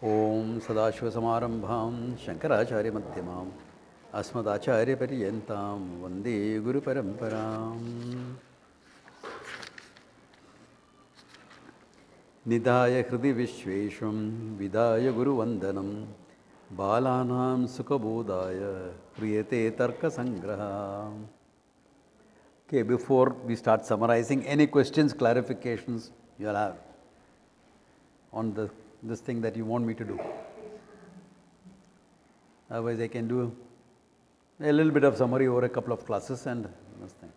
Om Sadashivasamaramabham Shankaracharya-madhyamam Asmadacharya-paryantam Vande Guru-paramparam Nidaya Hridi Vishveshvam Vidaya Guru-vandanam Balanam Sukhabodaya Priyate Tarka samgraha. Okay, before we start summarizing, any questions, clarifications you'll have on this thing that you want me to do? Otherwise, I can do a little bit of summary over a couple of classes and this thing.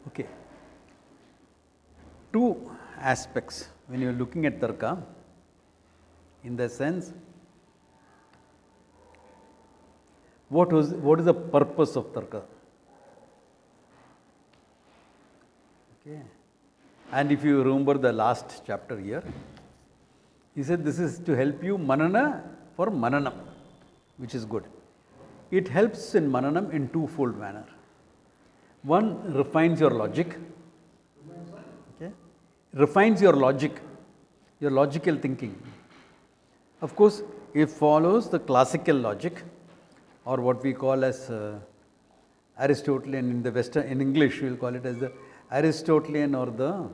Okay. Two aspects when you are looking at Tarka, in the sense, what is the purpose of Tarka? Okay. And if you remember the last chapter here, he said this is to help you manana for mananam, which is good. It helps in mananam in twofold manner. One, refines your logic. Okay. Refines your logic, your logical thinking. Of course, it follows the classical logic, or what we call as Aristotelian in the Western, in English we will call it as the Aristotelian or the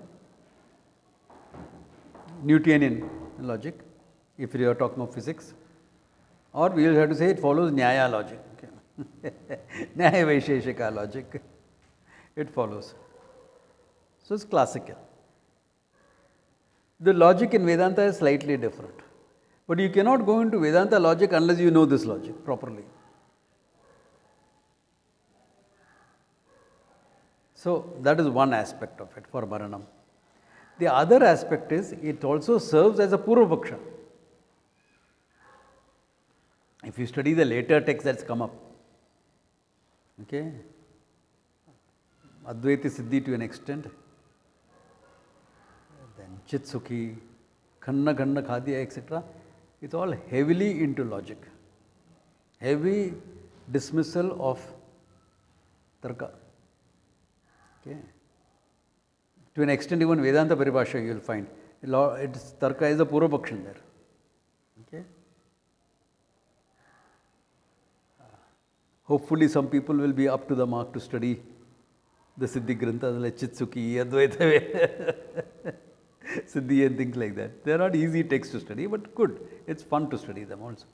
Newtonian logic, if we are talking of physics, or we will have to say it follows Nyaya logic, okay. Nyaya Vaisheshika logic, it follows. So it's classical. The logic in Vedanta is slightly different, but you cannot go into Vedanta logic unless you know this logic properly. So that is one aspect of it for Maranam. The other aspect is it also serves as a Purvapaksha. If you study the later text that's come up, okay, Advaita Siddhi to an extent, then Chitsukhi, Khanna Khanna Khadya, etc., it's all heavily into logic. Heavy dismissal of Tarka. Okay. To an extent, even Vedanta Paribhasha you will find. Tarka is a Purvapakshan there. Okay. Hopefully, some people will be up to the mark to study the Siddhi Granthas like Chitsukhi, Advaita, Siddhi and things like that. They are not easy texts to study, but good. It's fun to study them also.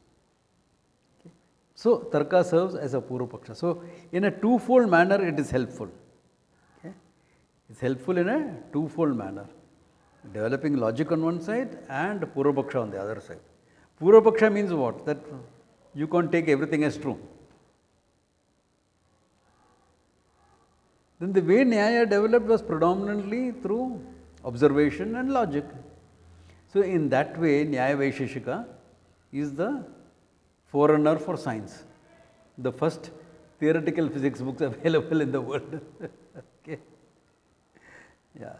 Okay. So, Tarka serves as a Purvapaksha. So, in a twofold manner, it is helpful. It's helpful in a twofold manner. Developing logic on one side and Purvapaksha on the other side. Purvapaksha means what? That you can't take everything as true. Then the way Nyaya developed was predominantly through observation and logic. So in that way, Nyaya Vaisheshika is the forerunner for science. The first theoretical physics books available in the world. Okay. Yeah.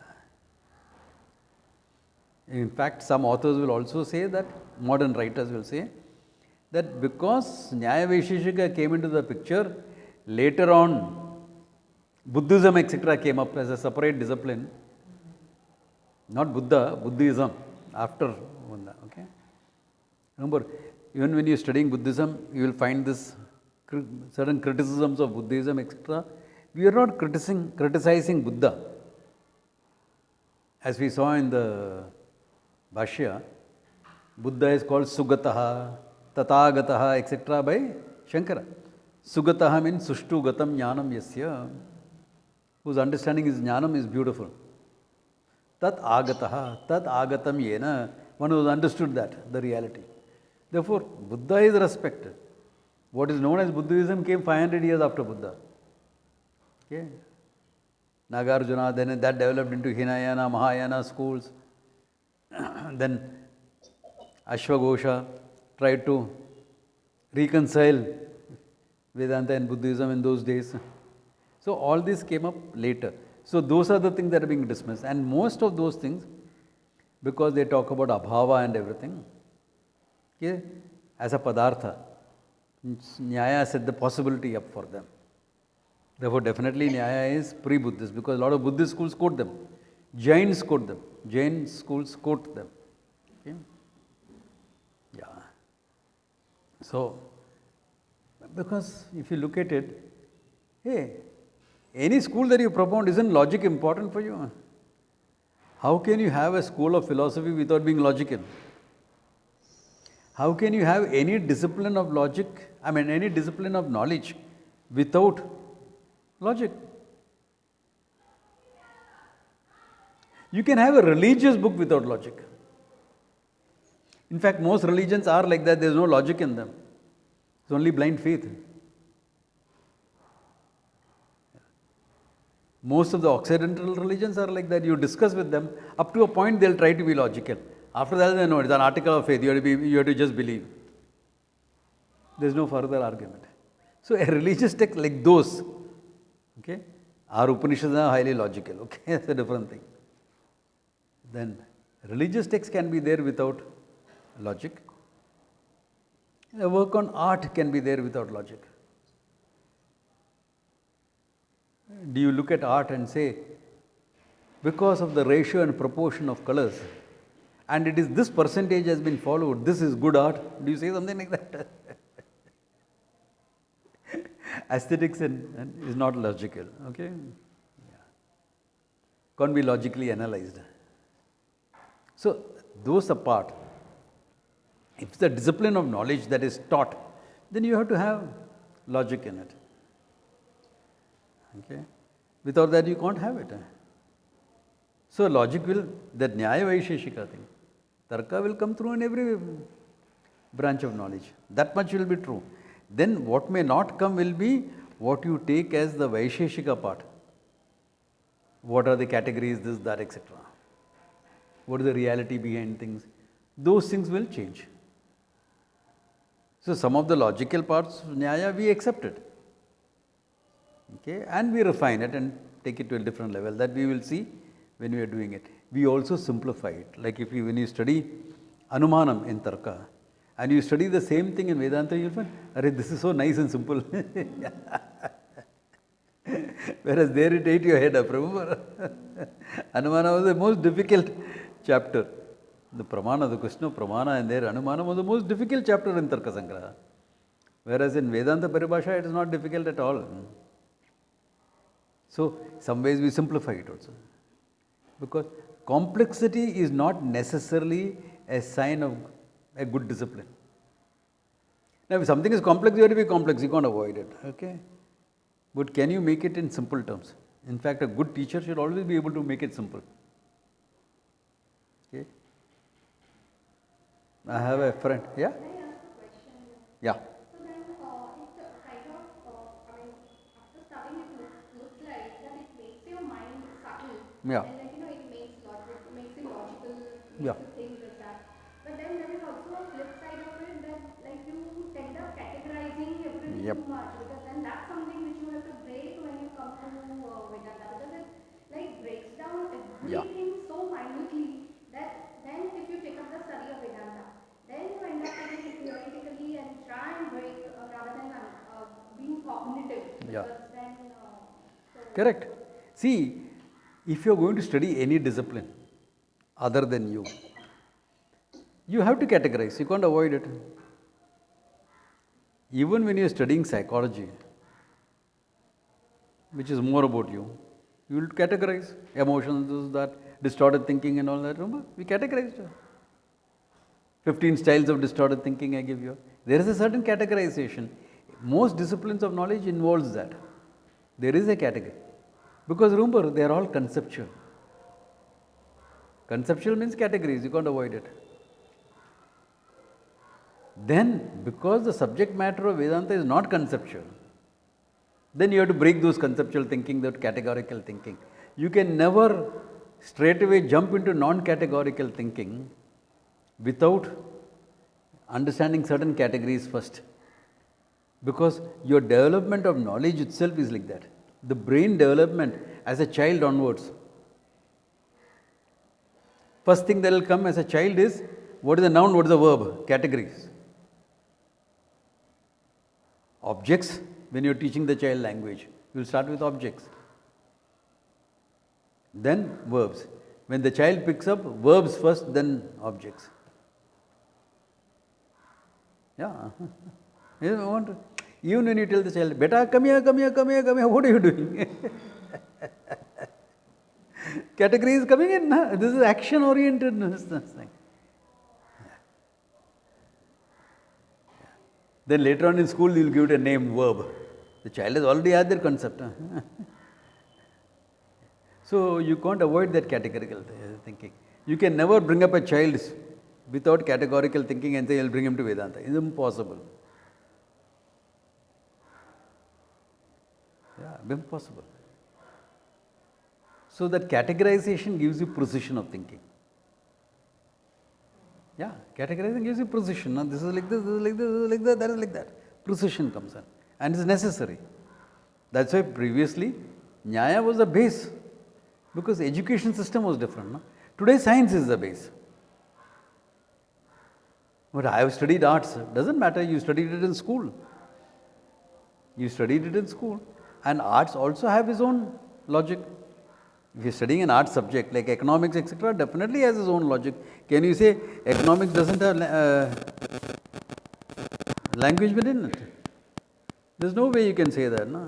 In fact, some authors will also say that, modern writers will say, that because Nyaya Vaisheshika came into the picture, later on Buddhism etc. came up as a separate discipline. Not Buddha, Buddhism, after Buddha. Okay. Remember, even when you are studying Buddhism, you will find this certain criticisms of Buddhism etc. We are not criticizing Buddha. As we saw in the Bhashya, Buddha is called Sugataha, Tathagataha, etc. by Shankara. Sugataha means Sushtu Gatam Jnanam Yasya, whose understanding is Jnanam is beautiful. Tat Agataha, Tat Agatam Yena, one who has understood that, the reality. Therefore, Buddha is respected. What is known as Buddhism came 500 years after Buddha. Okay. Nagarjuna, then that developed into Hinayana, Mahayana schools. Then Ashwagosha tried to reconcile Vedanta and Buddhism in those days. So all this came up later. So those are the things that are being dismissed. And most of those things, because they talk about abhava and everything, okay, as a padartha, Nyaya set the possibility up for them. Therefore, definitely Nyaya is pre-Buddhist because a lot of Buddhist schools quote them. Jains quote them. Jain schools quote them. Okay? Yeah. So, because if you look at it, hey, any school that you propound, isn't logic important for you? How can you have a school of philosophy without being logical? How can you have any discipline of logic, any discipline of knowledge without logic? You can have a religious book without logic. In fact, most religions are like that, there is no logic in them. It's only blind faith. Most of the Occidental religions are like that. You discuss with them, up to a point they'll try to be logical. After that, they know it's an article of faith. You have to just believe. There's no further argument. So a religious text like those, okay, our Upanishads are highly logical. Okay, that's a different thing. Then religious texts can be there without logic. A work on art can be there without logic. Do you look at art and say, because of the ratio and proportion of colors, and it is this percentage has been followed, this is good art? Do you say something like that? Aesthetics is not logical, okay? Yeah. Can't be logically analyzed. So, those apart, if it's the discipline of knowledge that is taught, then you have to have logic in it. Okay? Without that, you can't have it. So, logic will, that Nyaya Vaisheshika thing, Tarka will come through in every branch of knowledge. That much will be true. Then, what may not come will be what you take as the Vaisheshika part. What are the categories, this, that, etc. What is the reality behind things? Those things will change. So, some of the logical parts of Nyaya we accept it. Okay, and we refine it and take it to a different level. That we will see when we are doing it. We also simplify it. Like when you study Anumanam in Tarka, and you study the same thing in Vedanta, you'll find, Arey, this is so nice and simple. Whereas there it ate your head up, remember? Anumana was the most difficult chapter. The Pramana, the question of Pramana and there, Anumana was the most difficult chapter in Tarka Sangraha. Whereas in Vedanta Paribhasha, it is not difficult at all. So, some ways we simplify it also. Because complexity is not necessarily a sign of a good discipline. Now, if something is complex, you have to be complex, you can't avoid it. Okay? But can you make it in simple terms? In fact, a good teacher should always be able to make it simple. Okay? I have a friend. Yeah? Can I ask a question? Yeah. So then, it's kind of, after studying it looks like that it makes your mind subtle. Yeah. And like, it makes it logical, Yeah. makes you think like that. But then there is also a flip side of it that like you tend up categorizing everything Yep. too much, because then that's something which you have to break when you come to Vedanta, because it like breaks down Yeah. everything so minutely that then if you take up the study of Vedanta, then you end up taking it theoretically and try and break rather than being cognitive. Yeah. Because then, Correct. See, if you are going to study any discipline other than you have to categorize. You can't avoid it. Even when you are studying psychology, which is more about you will categorize emotions, this, that, distorted thinking and all that. Remember, we categorized it. 15 styles of distorted thinking I give you. There is a certain categorization. Most disciplines of knowledge involves that. There is a category. Because remember, they are all conceptual. Conceptual means categories, you can't avoid it. Then, because the subject matter of Vedanta is not conceptual, then you have to break those conceptual thinking, that categorical thinking. You can never straight away jump into non-categorical thinking without understanding certain categories first. Because your development of knowledge itself is like that. The brain development as a child onwards. First thing that will come as a child is, what is the noun, what is the verb? Categories. Objects, when you are teaching the child language, you will start with objects. Then verbs. When the child picks up, verbs first, then objects. Yeah. You want, even when you tell the child, "Beta, come here, come here, come here, come here," what are you doing? Category is coming in. Nah? This is action oriented. Then later on in school, you will give it a name, verb. The child has already had their concept. So you can't avoid that categorical thinking. You can never bring up a child without categorical thinking and say you'll bring him to Vedanta. It's impossible. Yeah, impossible. So that categorization gives you precision of thinking. Yeah, categorizing gives you precision. Now, this is like this, this is like this, this is like that, that is like that. Precision comes in. And it's necessary. That's why previously, Nyaya was the base. Because the education system was different. No? Today, science is the base. But I have studied arts. Doesn't matter, you studied it in school. You studied it in school. And arts also have its own logic. If you're studying an art subject like economics, etc., definitely has its own logic. Can you say economics doesn't have language within it? There's no way you can say that. No?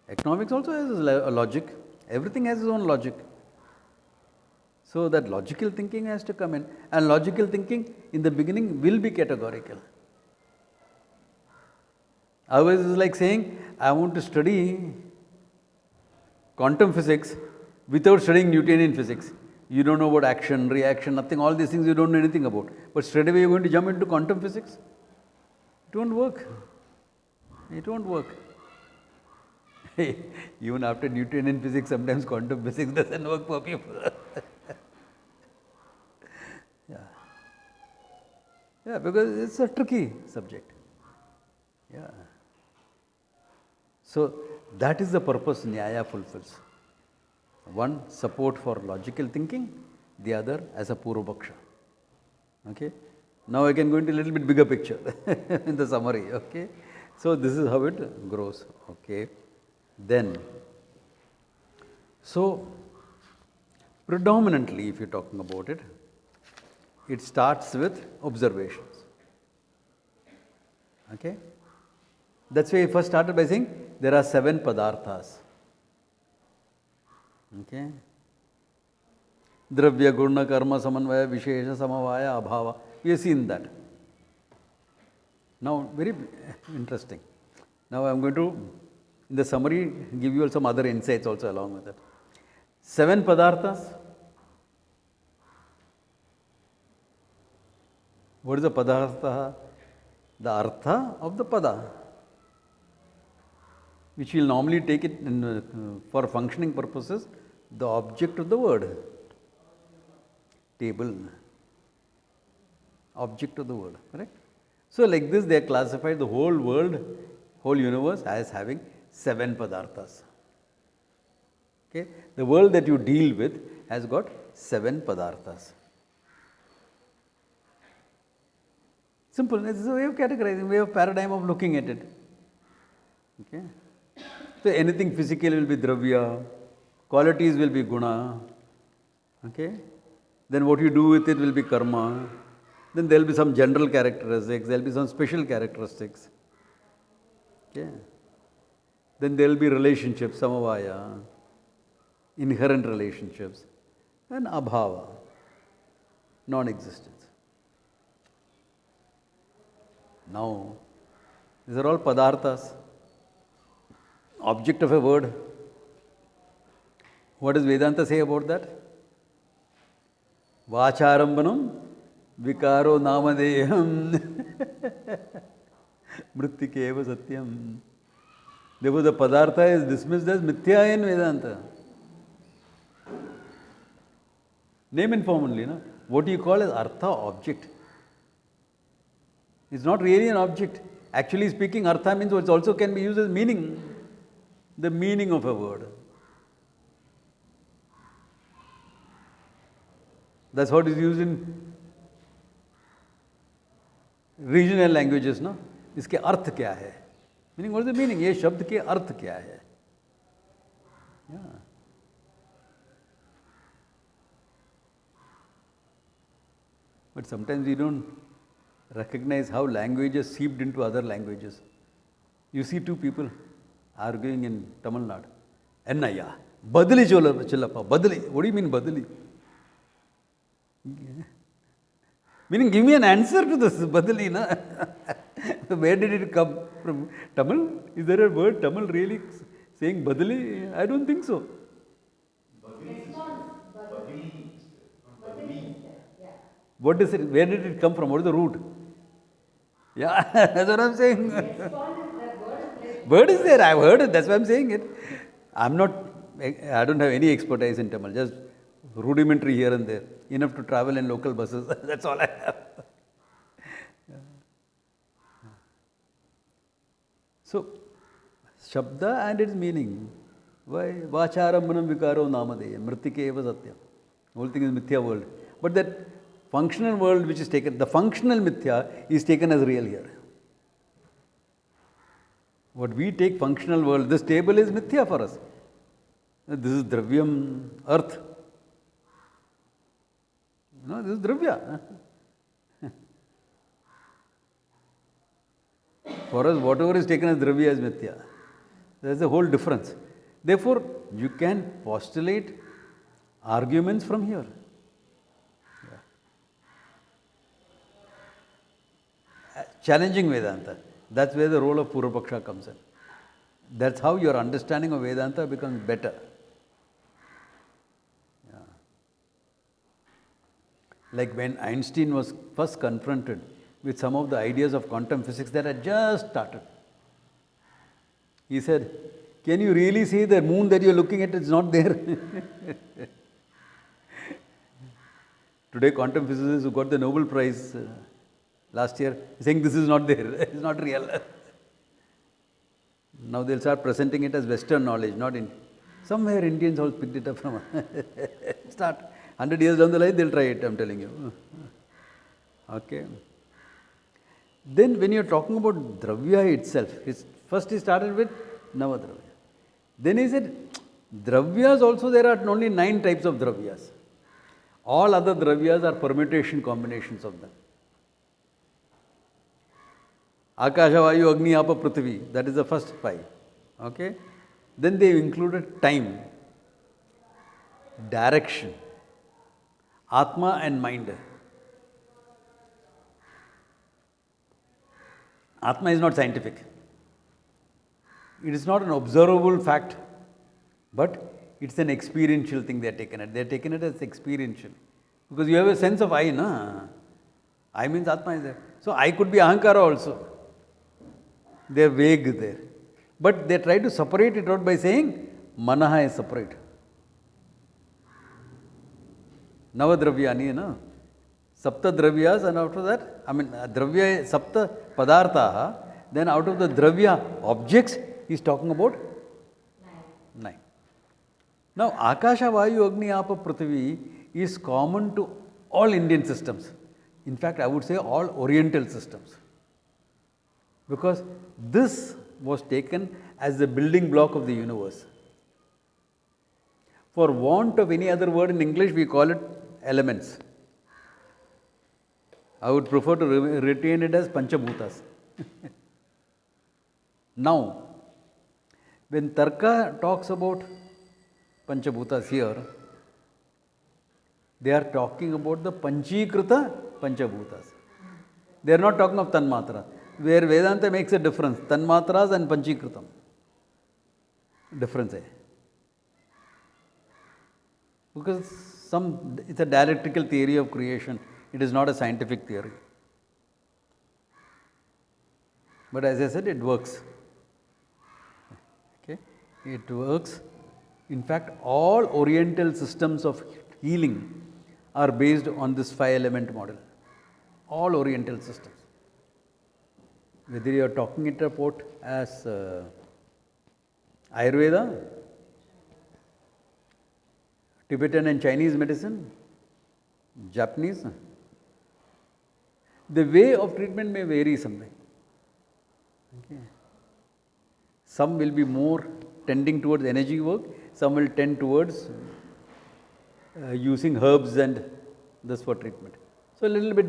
Economics also has a logic. Everything has its own logic. So that logical thinking has to come in. And logical thinking in the beginning will be categorical. Otherwise, it's like saying, I want to study quantum physics without studying Newtonian physics. You don't know about action, reaction, nothing, all these things you don't know anything about. But straight away you're going to jump into quantum physics? It won't work. It won't work. Even after Newtonian physics, sometimes quantum physics doesn't work for people. Yeah. Yeah, because it's a tricky subject. Yeah. So that is the purpose Nyaya fulfills. One, support for logical thinking, the other as a Purvapaksha. Okay. Now I can go into a little bit bigger picture in the summary. Okay. So this is how it grows. Okay. Then, so predominantly, if you're talking about it, it starts with observations. Okay. That's why I first started by saying there are 7 padarthas. Okay. Dravya, Gurna, Karma, Samanvaya, Vishesha, Samavaya, Abhava. We have seen that. Now, very interesting. Now, I am going to, in the summary, give you some other insights also along with that. 7 padarthas. What is the padartha? The artha of the pada, which we will normally take it in, for functioning purposes, the object of the word. Table. Object of the word, correct? So like this they are classified the whole world, whole universe as having 7 padarthas. Okay? The world that you deal with has got 7 padarthas. Simple. This is a way of categorizing, way of paradigm of looking at it. Okay? So anything physical will be dravya, qualities will be guna. Okay? Then what you do with it will be karma. Then there will be some general characteristics, there will be some special characteristics. Okay? Then there will be relationships, samavaya, inherent relationships, and abhava, non-existence. Now, these are all padarthas, object of a word. What does Vedanta say about that? Vacharambanam vikaro namadeham mrittikeva satyam. Therefore, the padartha is dismissed as mithya in Vedanta. Name and form only, no? What you call as artha, object. It's not really an object. Actually speaking, artha means it also can be used as meaning. The meaning of a word. That's what is used in regional languages, no? इसके अर्थ क्या है? Meaning, what is the meaning? ये शब्द के अर्थ क्या है? Yeah. But sometimes we don't recognize how languages seeped into other languages. You see two people arguing in Tamil Nadu. Ennaya, Badali Chillappa, Badali. What do you mean Badali? Meaning, give me an answer to this Badali. Na? Where did it come from? Tamil? Is there a word Tamil really saying Badali? I don't think so. What is it? Where did it come from? What is the root? Yeah, that's what I'm saying. Word is there. I've heard it. That's why I'm saying it. I don't have any expertise in Tamil. Just rudimentary here and there. Enough to travel in local buses. That's all I have. So, Shabda and its meaning. Why? Vacharam manam vikaro namadeya. Mritike eva satyam. The whole thing is mithya world. But that functional world which is taken, the functional mithya is taken as real here. What we take functional world, this table is mithya for us. This is dravyam, earth. No, this is dravya. For us, whatever is taken as dravya is mithya. There is a whole difference. Therefore, you can postulate arguments from here. Challenging Vedanta. That's where the role of Purvapaksha comes in. That's how your understanding of Vedanta becomes better. Yeah. Like when Einstein was first confronted with some of the ideas of quantum physics that had just started. He said, can you really say the moon that you're looking at is not there? Today, quantum physicists who got the Nobel Prize last year saying this is not there, it's not real. Now they'll start presenting it as Western knowledge, not in. Somewhere Indians all picked it up from. Start. 100 years down the line, they'll try it, I'm telling you. Okay. Then when you're talking about Dravya itself, first he started with Navadravya. Then he said, Dravyas also, there are only 9 types of Dravyas. All other Dravyas are permutation combinations of them. Akasha, Vayu, Agni, Apa, Prithvi. That is the first 5. Okay? Then they included time, direction, Atma and mind. Atma is not scientific. It is not an observable fact, but it's an experiential thing they are taken it. They are taken it as experiential. Because you have a sense of I, na? I means Atma is there. So I could be Ahankara also. They are vague there. But they try to separate it out by saying Manaha is separate. Navadravyani, na? Sapta Dravyas, and after that, Dravya, Sapta Padartha, then out of the Dravya objects, he is talking about 9. Now, Akasha, Vayu, Agni, Apa, Prithvi is common to all Indian systems. In fact, I would say all Oriental systems. Because this was taken as the building block of the universe. For want of any other word in English, we call it elements. I would prefer to retain it as Panchabhutas. Now, when Tarka talks about Panchabhutas here, they are talking about the Panchikrita Panchabhutas. They are not talking of Tanmatra, where Vedanta makes a difference. Tanmatras and Panchikritam. Difference. Because it's a dialectical theory of creation. It is not a scientific theory. But as I said, it works. Okay? It works. In fact, all Oriental systems of healing are based on this 5-element model. All Oriental systems. Whether you are talking it about as Ayurveda, Tibetan and Chinese medicine, Japanese, the way of treatment may vary something. Okay. Some will be more tending towards energy work, some will tend towards using herbs and this for treatment. So a little bit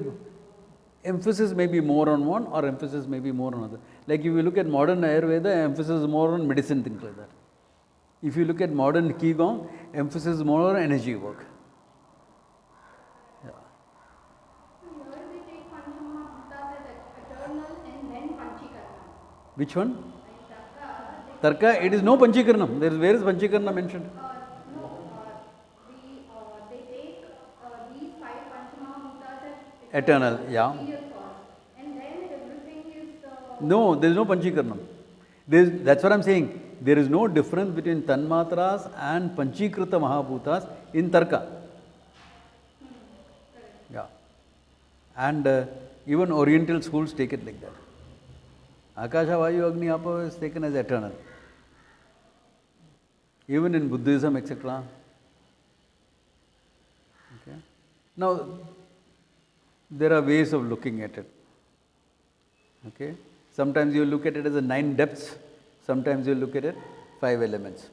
emphasis may be more on one or emphasis may be more on other. Like if you look at modern Ayurveda, emphasis is more on medicine, things like that. If you look at modern Qigong, emphasis is more on energy work. Yeah. Here they take Panchamahabhutas as eternal and then Panchikaranam. Which one? And Tarka, Tarka, it is no Panchikaranam. Where is Panchikaranam mentioned? they take these five Panchamahabhutas as Eternal, yeah. material form. And then everything is. No, there is no Panchikaranam. That's what I am saying. There is no difference between Tanmatras and Panchikrita Mahabhutas in Tarka. Yeah. And even Oriental schools take it like that. Akasha, Vayu, Agni, Apa is taken as eternal. Even in Buddhism, etc. Okay. Now, there are ways of looking at it. Okay. Sometimes you look at it as a 9 depths, sometimes you look at it 5 elements.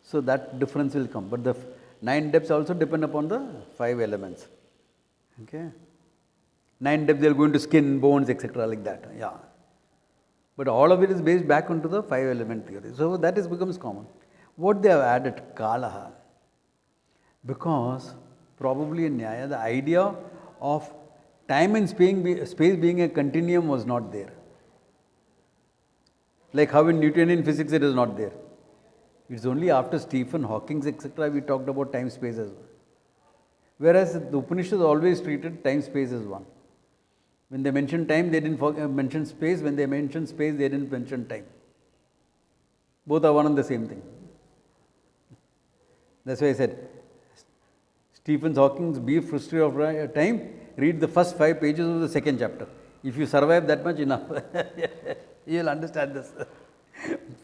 So that difference will come. But the 9 depths also depend upon the 5 elements. Okay. 9 depths they are going to skin, bones, etc. like that. Yeah. But all of it is based back onto the 5 element theory. So that becomes common. What they have added, Kalaha. Because probably in Nyaya, the idea of time and space being a continuum was not there. Like how in Newtonian physics it is not there. It's only after Stephen Hawking, etc., we talked about time space as well. Whereas the Upanishads always treated time space as one. When they mentioned time, they didn't mention space. When they mentioned space, they didn't mention time. Both are one and the same thing. That's why I said, Stephen Hawking's Brief History of Time, read the first 5 pages of the 2nd chapter. If you survive that much, enough. You'll understand this.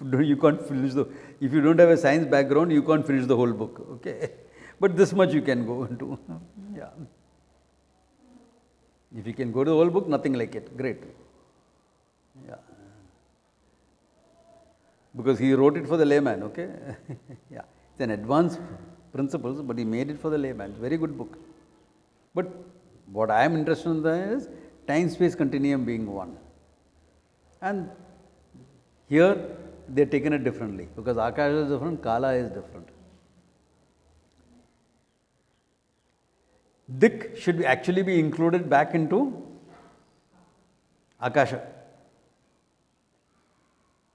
You can't finish if you don't have a science background, you can't finish the whole book. Okay? But this much you can go into. Yeah. If you can go to the whole book, nothing like it. Great. Yeah. Because he wrote it for the layman, okay? Yeah. It's an advanced principles, but he made it for the layman. It's a very good book. But what I am interested in is time-space continuum being one. And here they are taken it differently because Akasha is different, Kala is different. Dik should actually be included back into Akasha.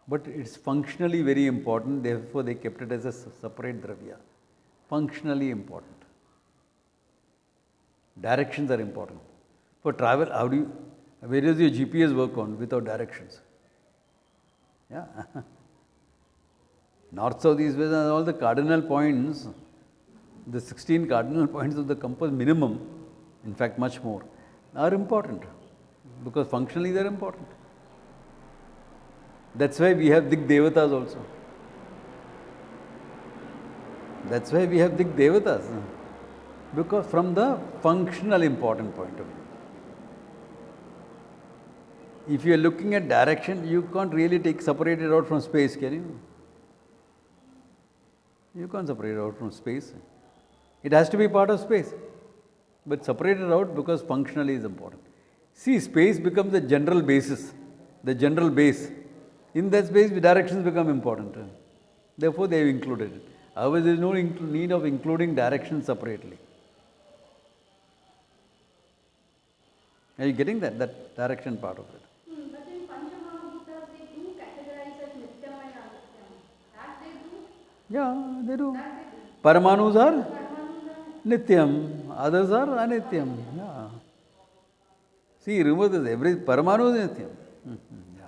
But it's functionally very important, therefore they kept it as a separate Dravya. Functionally important. Directions are important. For travel, where does your GPS work on without directions? Yeah. North, south, east, west, and all the cardinal points, the 16 cardinal points of the compass minimum, in fact much more, are important because functionally they are important. That's why we have Dik Devatas also. That's why we have Dik Devatas. Because from the functional important point of view. If you are looking at direction, you can't really separate it out from space, can you? You can't separate it out from space. It has to be part of space. But separate it out because functionally is important. See, space becomes the general basis, the general base. In that space, directions become important. Therefore, they have included it. Otherwise, there is no need of including directions separately. Are you getting that direction part of it? But in Panchamahabhutas, they do categorize as Nityam and Anityam. That they do? Yeah, they do. That they do. Paramanus are Paramanus are Nityam, others are Anityam. Yeah. See, remember this, every Paramanu is Nityam. Yeah.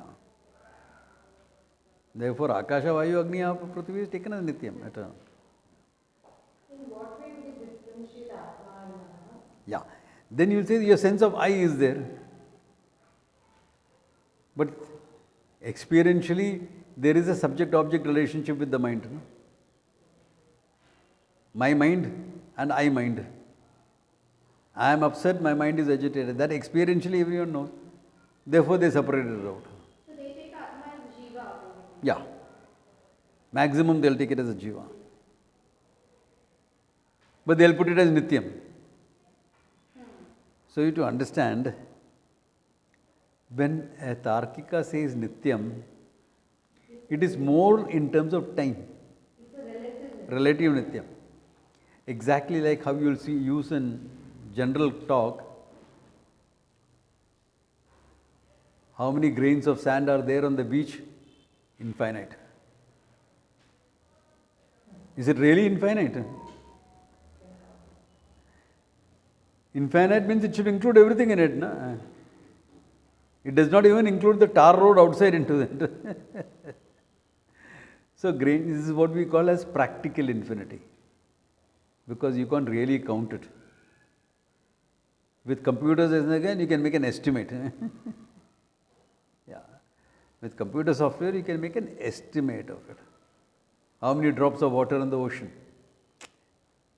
Therefore, Akasha, Vayu, Agni, Apa, Prithvi is taken as Nityam, eternal. In what way do we differentiate Atma and Mana? Yeah. Then you will say your sense of I is there. But experientially, there is a subject-object relationship with the mind. No? My mind and I mind. I am upset, my mind is agitated. That experientially everyone knows. Therefore, they separated it out. So they take Atma as Jiva. Yeah. Maximum they will take it as a Jiva. But they will put it as Nityam. So you to understand, when a Tarkika says Nityam, it is more in terms of time. It's a relative. Relative Nityam. Exactly like how you will see use in general talk. How many grains of sand are there on the beach? Infinite. Is it really infinite? Infinite means it should include everything in it. No? It does not even include the tar road outside into it. So this is what we call as practical infinity. Because you can't really count it. With computers, again, you can make an estimate. Yeah. With computer software, you can make an estimate of it. How many drops of water in the ocean?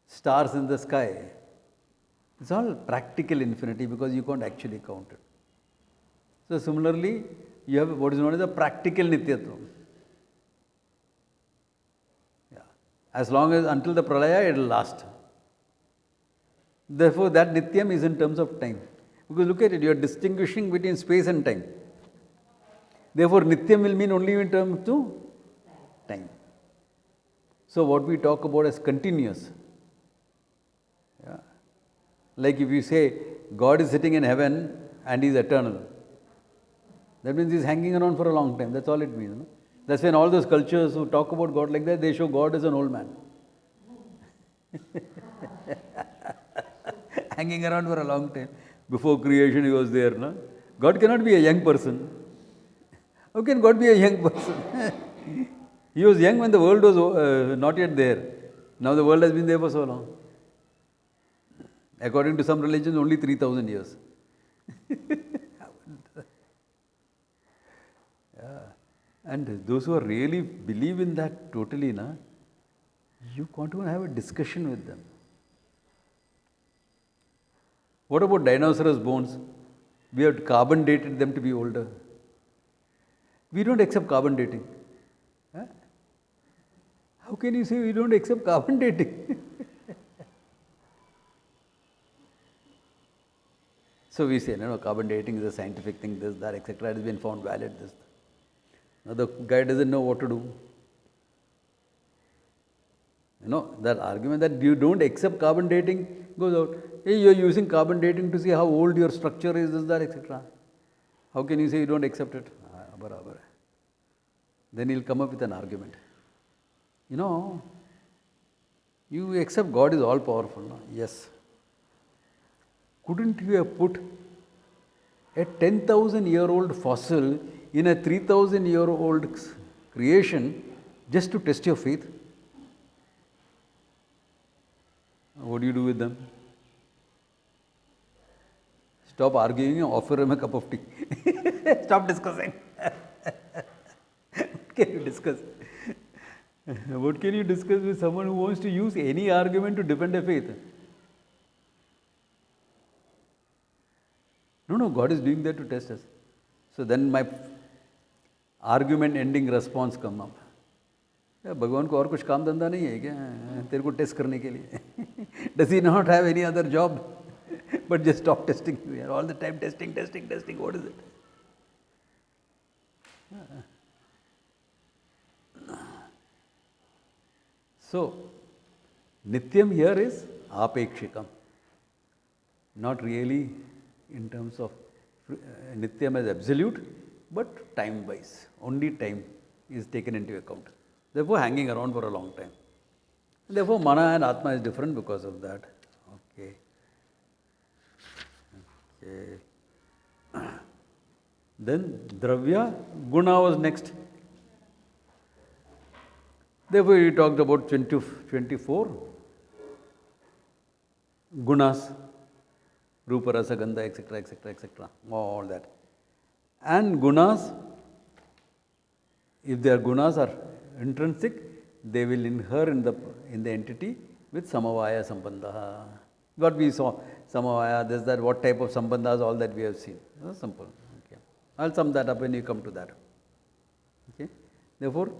Stars in the sky. It's all practical infinity because you can't actually count it. So similarly, you have what is known as a practical Nityatva. Yeah. As long as until the pralaya, it will last. Therefore, that Nityam is in terms of time. Because look at it, you are distinguishing between space and time. Therefore, Nityam will mean only in terms of time. So what we talk about as continuous. Yeah. Like if you say, God is sitting in heaven and He is eternal. That means He is hanging around for a long time. That's all it means. No? That's when all those cultures who talk about God like that, they show God as an old man. Hanging around for a long time. Before creation He was there. No? God cannot be a young person. How can God be a young person? He was young when the world was not yet there. Now the world has been there for so long. According to some religions, only 3,000 years. Yeah. And those who are really believe in that totally, you can't even have a discussion with them. What about dinosaurs' bones? We have carbon dated them to be older. We don't accept carbon dating. Huh? How can you say we don't accept carbon dating? So we say, no, carbon dating is a scientific thing, this, that, etc. It has been found valid, this. Now the guy doesn't know what to do. That argument that you don't accept carbon dating goes out. Hey, you are using carbon dating to see how old your structure is, this, that, etc. How can you say you don't accept it? Then he'll come up with an argument. You accept God is all powerful. No? Yes. Couldn't you have put a 10,000-year-old fossil in a 3,000-year-old creation just to test your faith? What do you do with them? Stop arguing and offer him a cup of tea. Stop discussing. What can you discuss? What can you discuss with someone who wants to use any argument to defend a faith? No, God is doing that to test us. So then my argument ending response come up. भगवान को और कुछ काम धंधा नहीं है क्या तेरे को टेस्ट करने के लिए? Does he not have any other job? But just stop testing. We are all the time testing. What is it? So, Nityam here is apekshikam. Not really in terms of Nityam as absolute, but time-wise. Only time is taken into account. Therefore, hanging around for a long time. Therefore, Mana and Atma is different because of that. Okay. Then Dravya, Guna was next. Therefore, we talked about 24 Gunas, Rupa, Rasa, Gandha, etc. All that. And Gunas, if their Gunas are intrinsic, they will inhere in the entity with Samavaya Sambandha. What we saw, Samavaya, this, that, what type of Sambandhas, all that we have seen. Simple. Okay. I'll sum that up when you come to that. Okay. Therefore,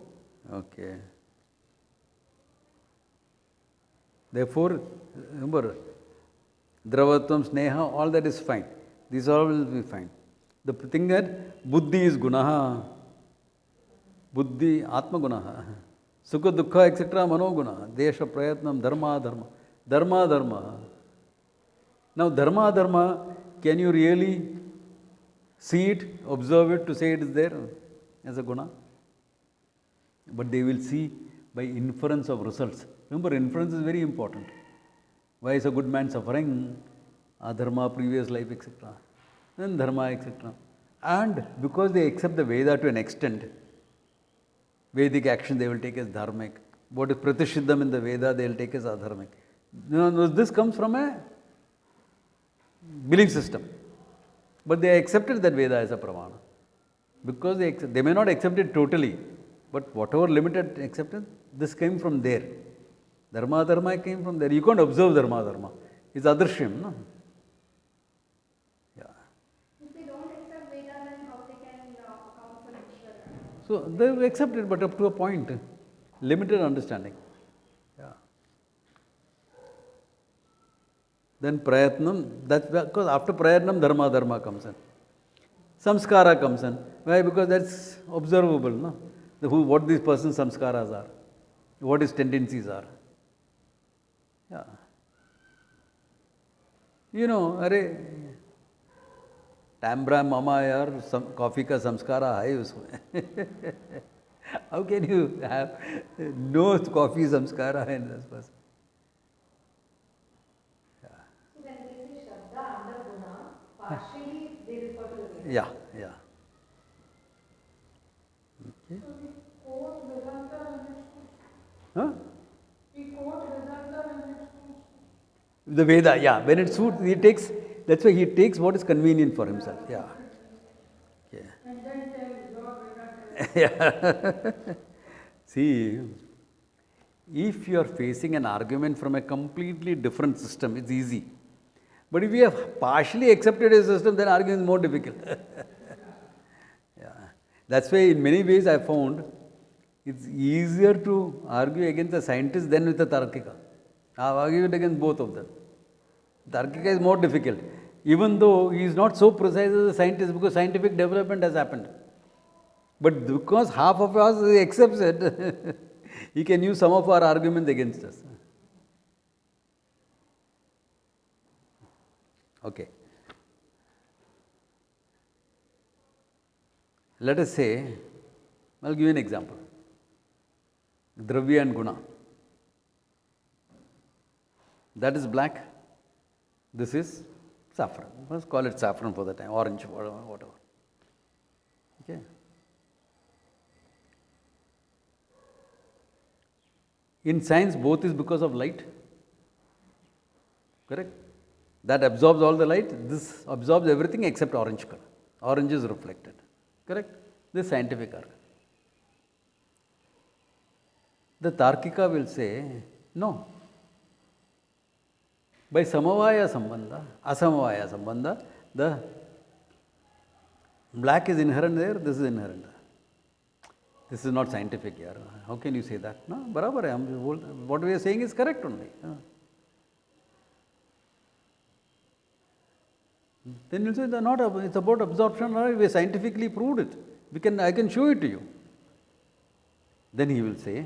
remember, Dravatvam, Sneha, all that is fine. These all will be fine. The thing that Buddhi is Gunaha. Buddhi, Atma Gunaha. Sukha, Dukkha, etc. Manoguna. Desha, Prayatnam, Dharma, Dharma. Dharma, Dharma. Now, Dharma, Dharma, can you really see it, observe it to say it is there as a guna? But they will see by inference of results. Remember, inference is very important. Why is a good man suffering? Adharma, previous life, etc. Then dharma, etc. And because they accept the Veda to an extent, Vedic action they will take as dharmic. What is pratishiddham in the Veda, they will take as adharmic. This comes from a belief system. But they accepted that Veda as a pramana. Because they may not accept it totally, but whatever limited acceptance, this came from there. Dharma, dharma came from there. You can't observe dharma, dharma. It's adrishyam, no? Yeah. If they don't accept Veda, then how they can account for Ishvara? So they will accept it, but up to a point. Limited understanding. Yeah. Then prayatnam, that's because after prayatnam, dharma, dharma comes in. Samskara comes in. Why? Because that's observable, no? What these person's samskaras are, what his tendencies are. Yeah. You know, अरे टैम्ब्रा मामा यार coffee का संस्कारा है उसमें. How can you have no coffee samskara in this person? So when they say Shraddha under Guna, partially they refer to the Veda. Yeah, yeah. So we quote Vedanta and Huh? we quote Vedanta and The Veda, yeah. When it suits, he takes, that's why he takes what is convenient for himself. Yeah. Yeah. and then tell Lord Vedanta. Yeah. See, if you are facing an argument from a completely different system, it's easy. But if you have partially accepted a system, then arguing is more difficult. Yeah. That's why in many ways I found it's easier to argue against a scientist than with a Tarkika. I have argued against both of them. Tarkika is more difficult, even though he is not so precise as a scientist because scientific development has happened. But because half of us accepts it, he can use some of our arguments against us. Okay. Let us say, I'll give you an example. Dravya and Guna. That is black. This is saffron. Let's call it saffron for the time, orange, whatever. Okay. In science, both is because of light. Correct? That absorbs all the light. This absorbs everything except orange color. Orange is reflected. Correct? This is scientific argument. The Tarkika will say, no. By samavaya sambandha, asamavaya sambandha, the black is inherent there, this is inherent. This is not scientific here. How can you say that? No, barabar hai. What we are saying is correct only. Then you say it's about absorption. We scientifically proved it. I can show it to you. Then he will say,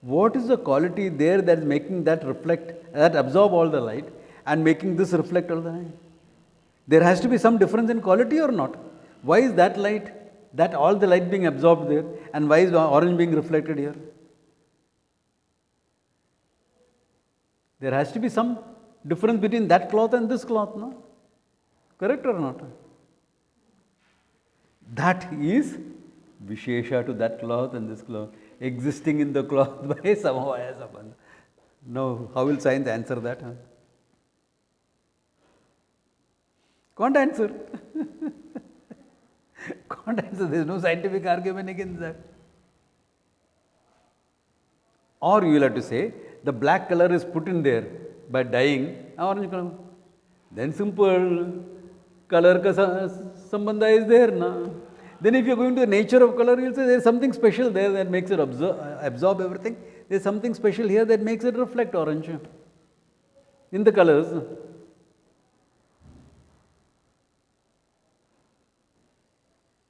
what is the quality there that is making that reflect, that absorb all the light and making this reflect all the light? There has to be some difference in quality or not? Why is that light, that all the light being absorbed there, and why is orange being reflected here? There has to be some difference between that cloth and this cloth, no? Correct or not? That is Vishesha to that cloth and this cloth, existing in the cloth by Samavaya Sambandha. Now, how will science answer that? Huh? Can't answer. Can't answer. There is no scientific argument against that. Or you will have to say, the black color is put in there by dyeing orange color. Then simple color ka sambandha is there. Na? Then if you are going to the nature of color, you will say there is something special there that makes it absorb everything. There is something special here that makes it reflect orange in the colors.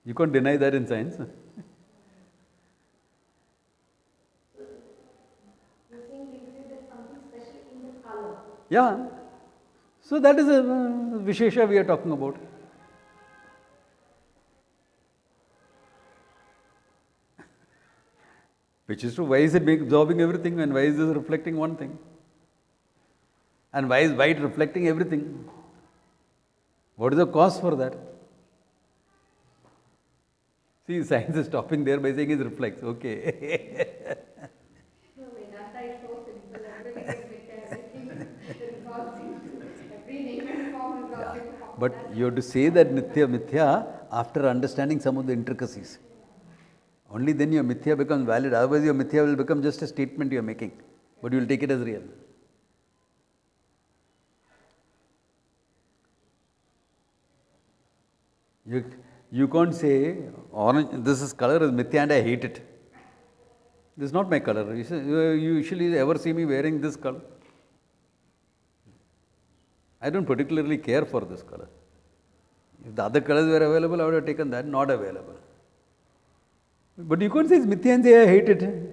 You can't deny that in science. You think there's something special in the color? Yeah. So that is a Vishesha we are talking about. Which is true. Why is it absorbing everything and why is this reflecting one thing? And why is white reflecting everything? What is the cause for that? See, science is stopping there by saying it reflects. Okay. No, Vedanta is so simple. Everything is mithya, everything resolves into every name and form resolves into form. But you have to say that mithya after understanding some of the intricacies. Only then your mithya becomes valid. Otherwise, your mithya will become just a statement you are making. But you will take it as real. You can't say orange, this is color is mithya and I hate it. This is not my color. You usually ever see me wearing this color? I don't particularly care for this color. If the other colors were available, I would have taken that, not available. But you can't say it's mithya and say I hate it.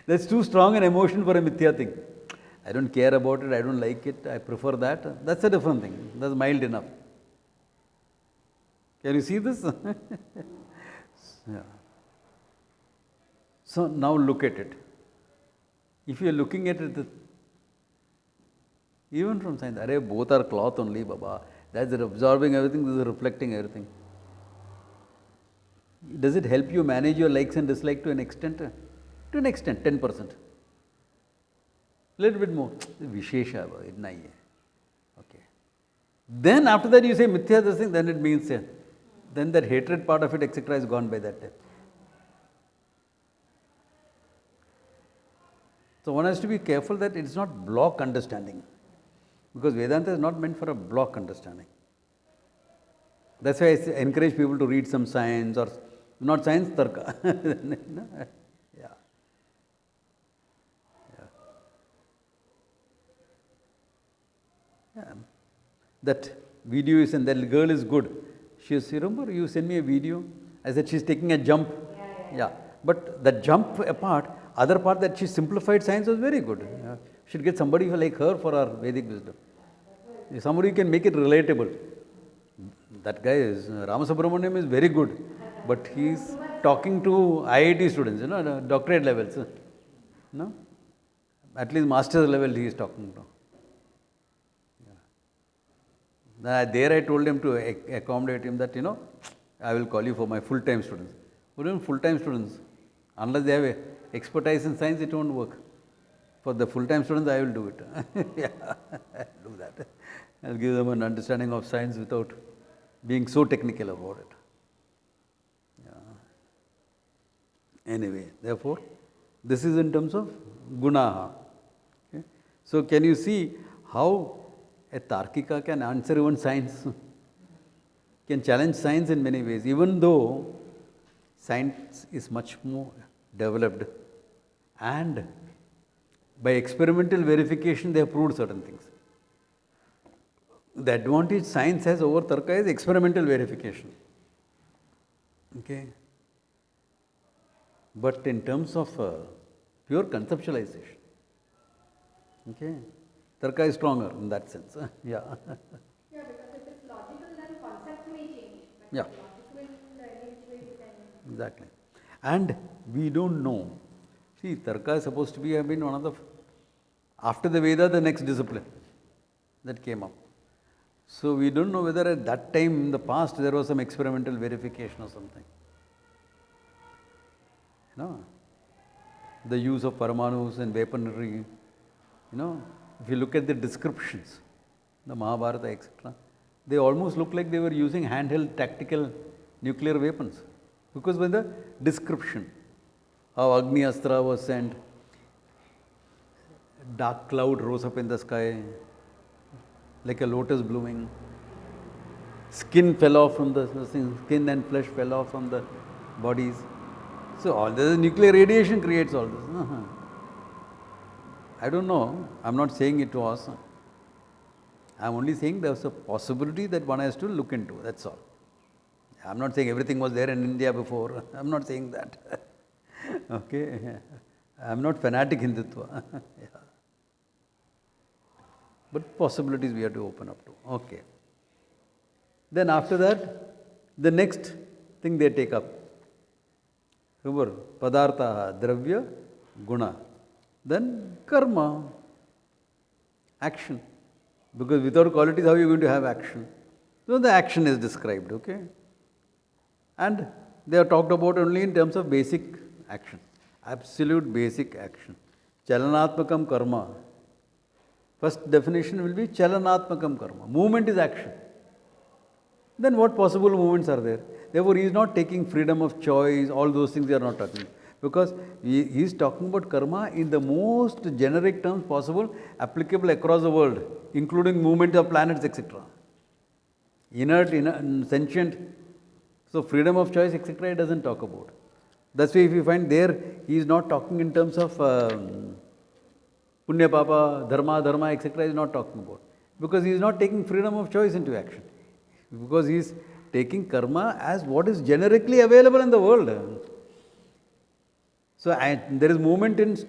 That's too strong an emotion for a mithya thing. I don't care about it, I don't like it, I prefer that. That's a different thing. That's mild enough. Can you see this? Yeah. So now look at it. If you are looking at it, even from science, array both are cloth only, Baba. That's absorbing everything, this is reflecting everything. Does it help you manage your likes and dislikes to an extent? To an extent, 10%. Little bit more. Vishesha, itna hi hai. Okay. Then after that you say mithya this thing, then it means then that hatred part of it, etc. is gone by that time. So one has to be careful that it's not block understanding. Because Vedanta is not meant for a block understanding. That's why I encourage people to read some science or not science, Tarka. Yeah. Yeah. That video is, and that girl is good. She says, remember you sent me a video? I said she's taking a jump. Yeah. But that jump apart, other part that she simplified science was very good. Should get somebody like her for our Vedic wisdom. Somebody who can make it relatable. That guy is, Ramasubramaniam is very good. But he is talking to IIT students, doctorate levels. No? At least master's level he is talking to. There I told him to accommodate him that, I will call you for my full-time students. What do full-time students? Unless they have expertise in science, it won't work. For the full-time students, I will do it. Yeah, I'll do that. I'll give them an understanding of science without being so technical about it. Yeah. Anyway, therefore, this is in terms of gunaha. Okay? So, can you see how a Tarkika can answer even science, can challenge science in many ways, even though science is much more developed and by experimental verification they have proved certain things. The advantage science has over Tarka is experimental verification. Okay? But in terms of pure conceptualization, okay? Tarka is stronger in that sense. Yeah. Yeah, because if it's logical, then concept may change. But Yeah. if logic will eventuate, then... Exactly. And we don't know. See, Tarka is supposed to have been one of the, after the Veda, the next discipline that came up. So we don't know whether at that time in the past there was some experimental verification or something. The use of Paramanus and weaponry, if you look at the descriptions, the Mahabharata, etc., they almost look like they were using handheld tactical nuclear weapons. Because when the description how Agni Astra was sent, dark cloud rose up in the sky like a lotus blooming, skin fell off from the skin and flesh fell off from the bodies. So all this nuclear radiation creates all this. I don't know. I'm not saying it was. I am only saying there's a possibility that one has to look into. That's all. I am not saying everything was there in India before. I am not saying that. Okay. I am not fanatic Hindutva. Yeah. But possibilities we have to open up to. Okay. Then after that, the next thing they take up. Remember, padartha, dravya, guna. Then karma, action. Because without qualities, how are you going to have action? So the action is described, okay? And they are talked about only in terms of basic action. Absolute basic action. Chalanatmakam karma. First definition will be chalanatmakam karma. Movement is action. Then what possible movements are there? Therefore, he is not taking freedom of choice, all those things they are not talking. Because he is talking about karma in the most generic terms possible, applicable across the world, including movement of planets, etc. Inert, sentient. So freedom of choice, etc. he doesn't talk about. That's why if you find there, he is not talking in terms of punya papa, dharma, etc. he is not talking about. Because he is not taking freedom of choice into action. Because he is taking karma as what is generically available in the world. So there is movement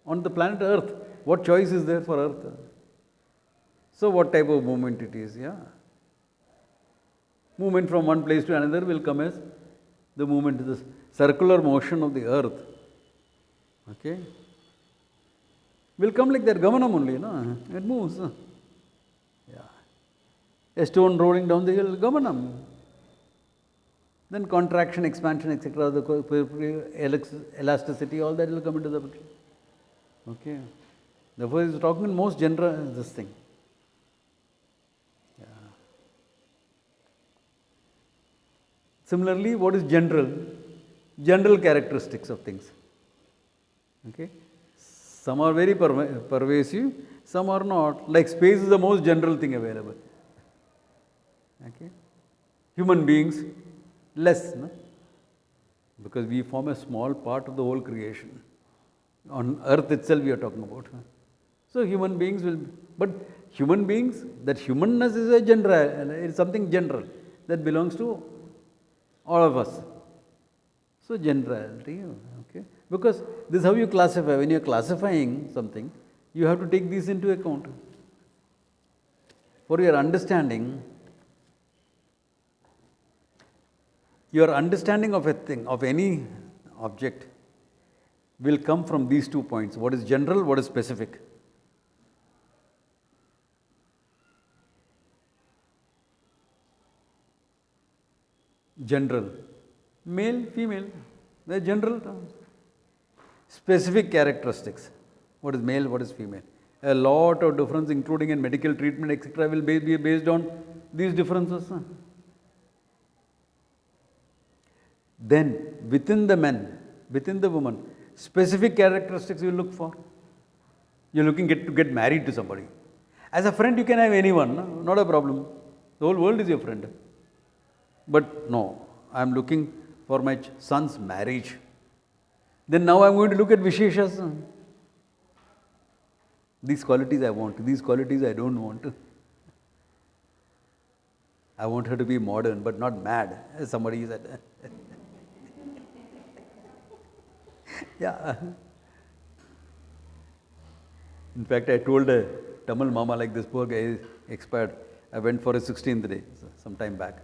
on the planet Earth. What choice is there for Earth? So what type of movement it is? Yeah. Movement from one place to another will come as the movement, the circular motion of the Earth. Okay. Will come like that, gamanam only, no? It moves. Yeah. A stone rolling down the hill, gamanam. Then contraction, expansion, etc., the elasticity, all that will come into the picture. Okay. Therefore, he is talking in most general, this thing. Yeah. Similarly, what is general? General characteristics of things. Okay. Some are very pervasive, some are not. Like space is the most general thing available. Okay. Human beings, less, no? Because we form a small part of the whole creation. On earth itself we are talking about. So human beings will, but human beings, that humanness is a general, it's something general that belongs to all of us. So generality, okay. Because this is how you classify. When you are classifying something, you have to take this into account. For your understanding of a thing, of any object, will come from these 2 points. What is general, what is specific. General. Male, female. They are general terms. Specific characteristics. What is male, what is female. A lot of difference, including in medical treatment, etc., will be based on these differences. Then, within the man, within the woman, specific characteristics you look for. You are looking to get married to somebody. As a friend, you can have anyone, no? Not a problem. The whole world is your friend. But no, I am looking for my son's marriage. Then now I am going to look at Visheshas. These qualities I want, these qualities I don't want. I want her to be modern, but not mad, as somebody said. Yeah. In fact, I told a Tamil mama, like this poor guy expired. I went for his 16th day, some time back.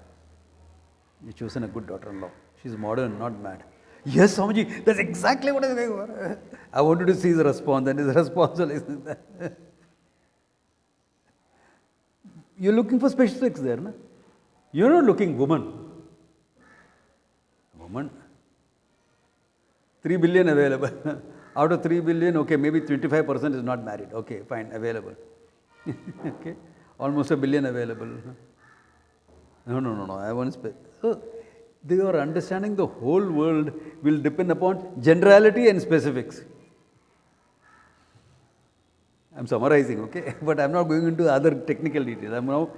He chosen a good daughter-in-law. She's modern, not mad. Yes, Swamiji, that's exactly what I was going for. I wanted to see his response, and his response was that. You're looking for specifics there, no? You're not looking woman. Woman. 3 billion available. Out of 3 billion, okay, maybe 25% is not married. Okay, fine, available. Okay, almost 1 billion available. No. I want to. So, they are understanding the whole world will depend upon generality and specifics. I'm summarizing, okay, but I'm not going into other technical details. I'm now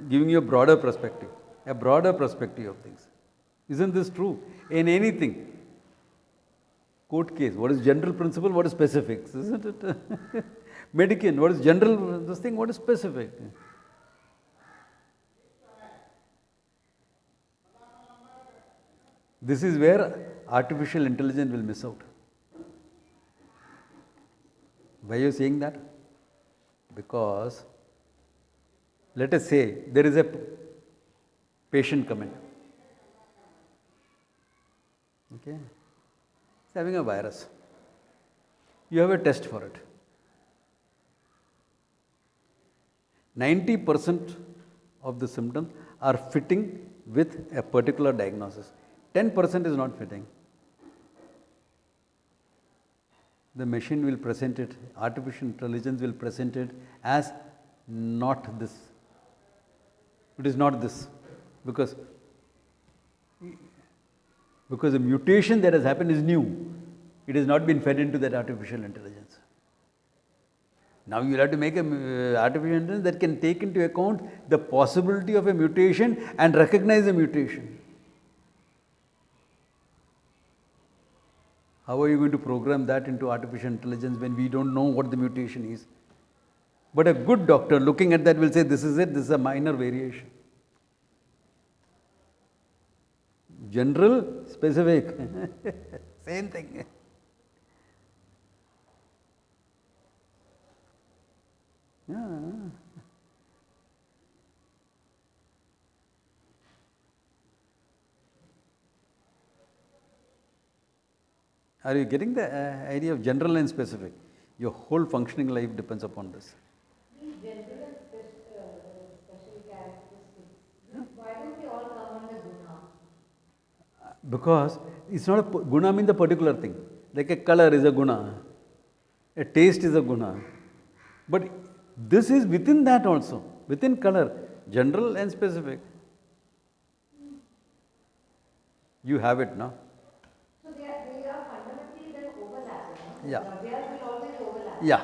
giving you a broader perspective of things. Isn't this true? In anything. Court case, what is general principle, what is specifics, isn't it? Medicine, what is general, this thing, what is specific? This is where artificial intelligence will miss out. Why are you saying that? Because, let us say, there is a patient coming. Okay? He's having a virus. You have a test for it. 90% of the symptoms are fitting with a particular diagnosis. 10% is not fitting. The machine will present it, artificial intelligence will present it as not this. It is not this. Because the mutation that has happened is new. It has not been fed into that artificial intelligence. Now you will have to make an artificial intelligence that can take into account the possibility of a mutation and recognize the mutation. How are you going to program that into artificial intelligence when we don't know what the mutation is? But a good doctor looking at that will say, this is it, this is a minor variation. General, specific, same thing. Yeah. Are you getting the idea of general and specific? Your whole functioning life depends upon this. These general and special characteristics, why don't they all come under guna? Because it's not a guna means a particular thing. Like a color is a guna, a taste is a guna. But this is within that also, within color, general and specific. You have it now. So they are fundamentally then overlapping. Yeah. Theirs will always overlap. Yeah,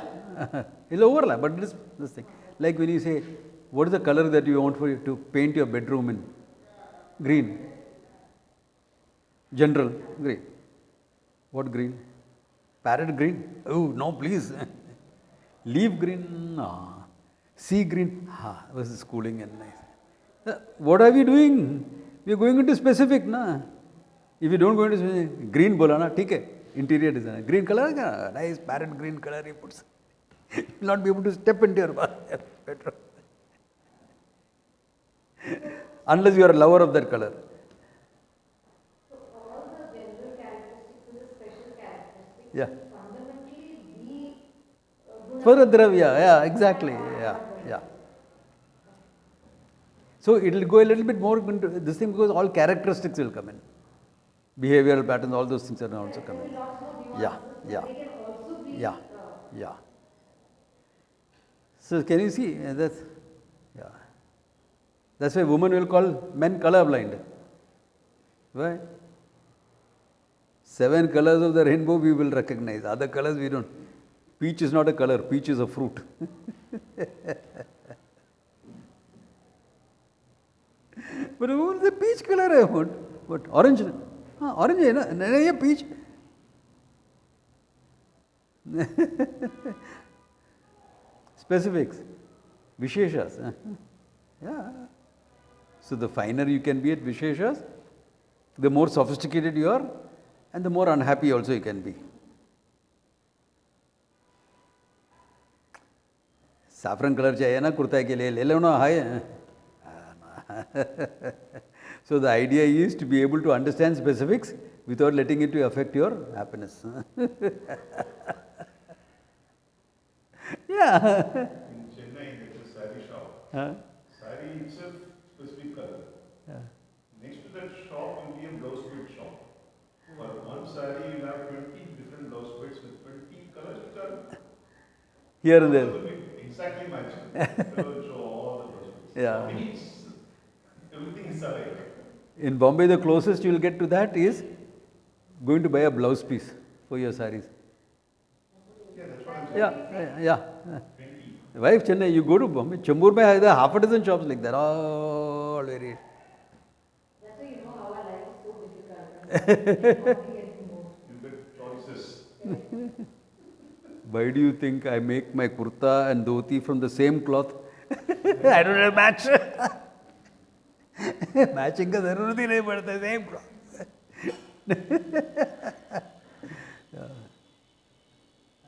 it'll overlap, but this thing. Like when you say, what is the color that you want to paint your bedroom in? Green. General, green. What green? Parrot green? Oh, no, please. Leaf green? No. Sea green? Ah, this is cooling and nice. What are we doing? We are going into specific, na? If you don't go into specific, green bola na, theek hai. Interior design. Green color, nice parrot green color he puts. You will not be able to step into your bedroom. Unless you are a lover of that color. So all the general characteristics and the special characteristics Yeah. fundamentally be guna. For a dravya, yeah, exactly. Yeah. So it will go a little bit more into this thing because all characteristics will come in. Behavioral patterns, all those things are also coming. Lots more Yeah. nuances, but they can also be Yeah. So can you see that's that's why women will call men colorblind. Why? 7 colors of the rainbow we will recognize. Other colors we don't. Peach is not a color. Peach is a fruit. But what is the peach color I want? What? Orange? Orange है ना? नहीं ये peach. Specifics, Visheshas. Yeah. So the finer you can be at Visheshas, the more sophisticated you are, and the more unhappy also you can be. Saffron color चाहिए ना कुर्ता के लिए ले लो ना हाय. So the idea is to be able to understand specifics without letting it to affect your happiness. Yeah. In Chennai, there is a sari shop. Sari itself, specific color. Yeah. Next to that shop will be a blouse bed shop. For one sari, you have 20 different blouse beds with 20 colors which are Here and there. will be exactly matching. Color will show all the blouse beds. Yeah. I mean, everything is alike. In Bombay, the closest you will get to that is going to buy a blouse piece for your saris. Yeah, that's what I'm saying. Yeah. 20. Why Chennai? You go to Bombay, Chambur mein there are half a dozen shops like that. All very. That's why you know how our life is so difficult. And we get more. You get choices. Why do you think I make my kurta and dhoti from the same cloth? I don't have match. Matching का जरूरत ही नहीं पड़ता, same cloth.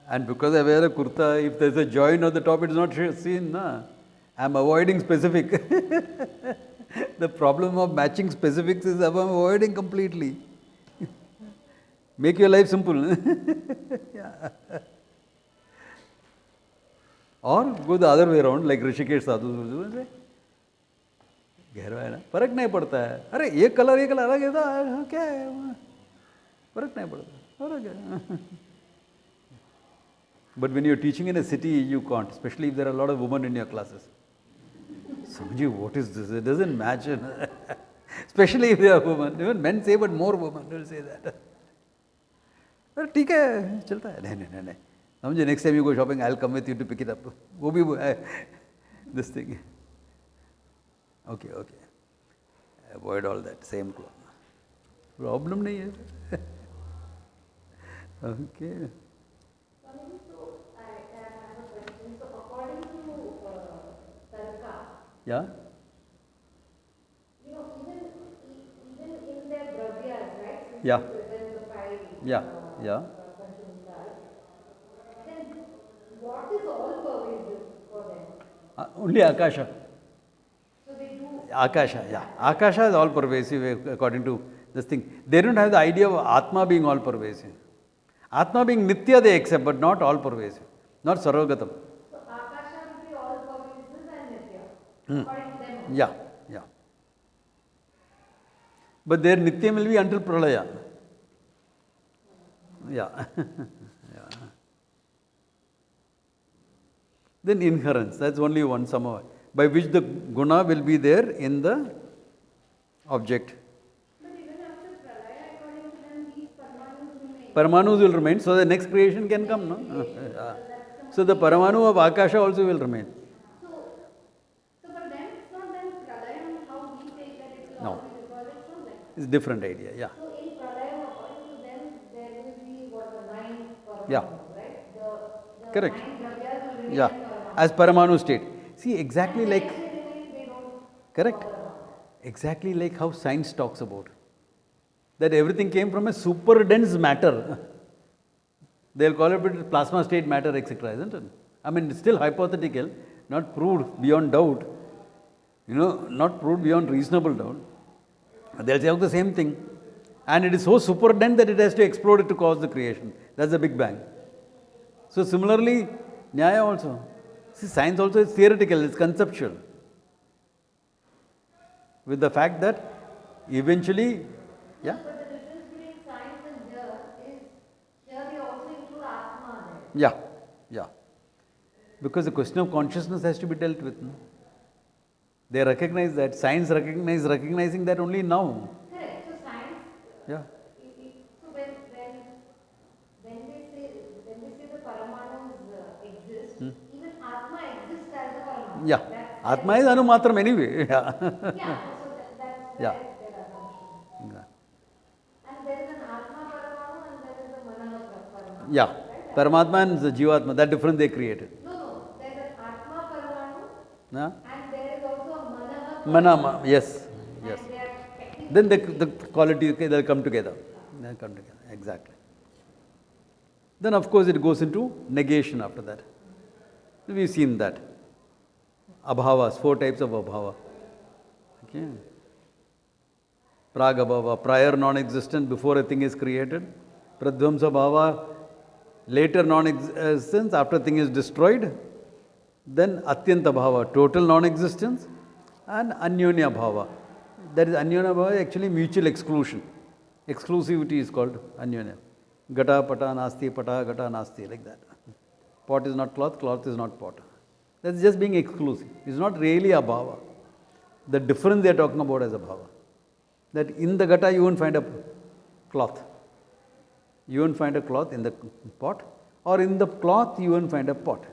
And because I wear a kurta, if there's a join on the top, it's not seen. Na? I'm avoiding specific. The problem of matching specifics is I'm avoiding completely. Make your life simple. Yeah. Or go the other way around, like Rishikesh sadhu say, गहरा है ना, फर्क नहीं पड़ता है. अरे ये colour अलग है था, क्या है, फर्क नहीं पड़ता, फर्क है. But when you're teaching in a city, you can't, especially if there are a lot of women in your classes. Swamiji, what is this? It doesn't match. Especially if they are women. Even men say, but more women will say that. But ठीक है, चलता है. नहीं. समझे, next time you go shopping, I'll come with you to pick it up. वो भी this thing. Okay. Avoid all that. Same cloth. Problem नहीं है. Okay. So I have a question. So according to Tarka, Yeah? even in their dravyas, right? Since Yeah. you present the five Yeah. Panchamadas, then what is all pervasive for them? Only Akasha. So they do. Akasha, yeah. Akasha is all pervasive according to this thing. They don't have the idea of Atma being all pervasive. Atma being Nitya they accept, but not all pervasive. Not Sarvagatam. So Akasha will be all pervasive and Nitya, according to them. Yeah. But their Nityam will be until Pralaya. Yeah. Then inherence, that's only one samava, by which the guna will be there in the object. But even after Pralaya, according to them, these Paramanus remain. Paramanus will remain, so the next creation can come, no? So the Paramanu of Akasha also will remain. So for them, it's not then Pralaya how we take that it will No. all be because it's not like. It's a different idea, yeah. So in Pralaya, according to them, there will be what, the 9 Paramanus, Yeah. right? The Correct. 9 dravyas will remain Yeah, Paramanus. as Paramanu state. See, exactly And like, the rest they don't correct, bother about that. exactly like how science talks about. That everything came from a super dense matter. They'll call it plasma state matter, etc., isn't it? I mean, it's still hypothetical, not proved beyond doubt, not proved beyond reasonable doubt. They'll say the same thing. And it is so super dense that it has to explode to cause the creation. That's the Big Bang. So similarly, Nyaya also. See, science also is theoretical, it's conceptual. With the fact that eventually, yeah? But the difference between science and here is, here they also include Atma there. Yeah. Because the question of consciousness has to be dealt with. No? They recognize that. Science recognizing that only now. Correct. So science, Yeah. so when we say the Paramanus exist, even Atma exists as a Paramanu. Yeah. That's Atma is Anumatram anyway. Yeah. yeah, so that's Yeah. their assumption. And there is an Atma Paramanu and there is a Mana Paramanu. Yeah. Right? Paramatma and the Jivatma, that difference they created. No, there is an Atma Paramanu Yeah? and there is also a Mana Manama, yes. And they are technically Then the quality, they'll come together. Exactly. Then of course it goes into negation after that. We've seen that. Abhavas, 4 types of abhava. Okay. Pragabhava, prior non-existent before a thing is created. Pradvamsa bhava, later non-existence after a thing is destroyed. Then Atyanta bhava, total non-existence. And Anyonya bhava. That is Anyonya bhava, actually mutual exclusion. Exclusivity is called Anyonya. Gata, pata, nasti, pata, gata, nasti, like that. Pot is not cloth, cloth is not pot. That's just being exclusive. It's not really a bhava. The difference they are talking about is a bhava. That in the gata you won't find a cloth. You won't find a cloth in the pot, or in the cloth you won't find a pot.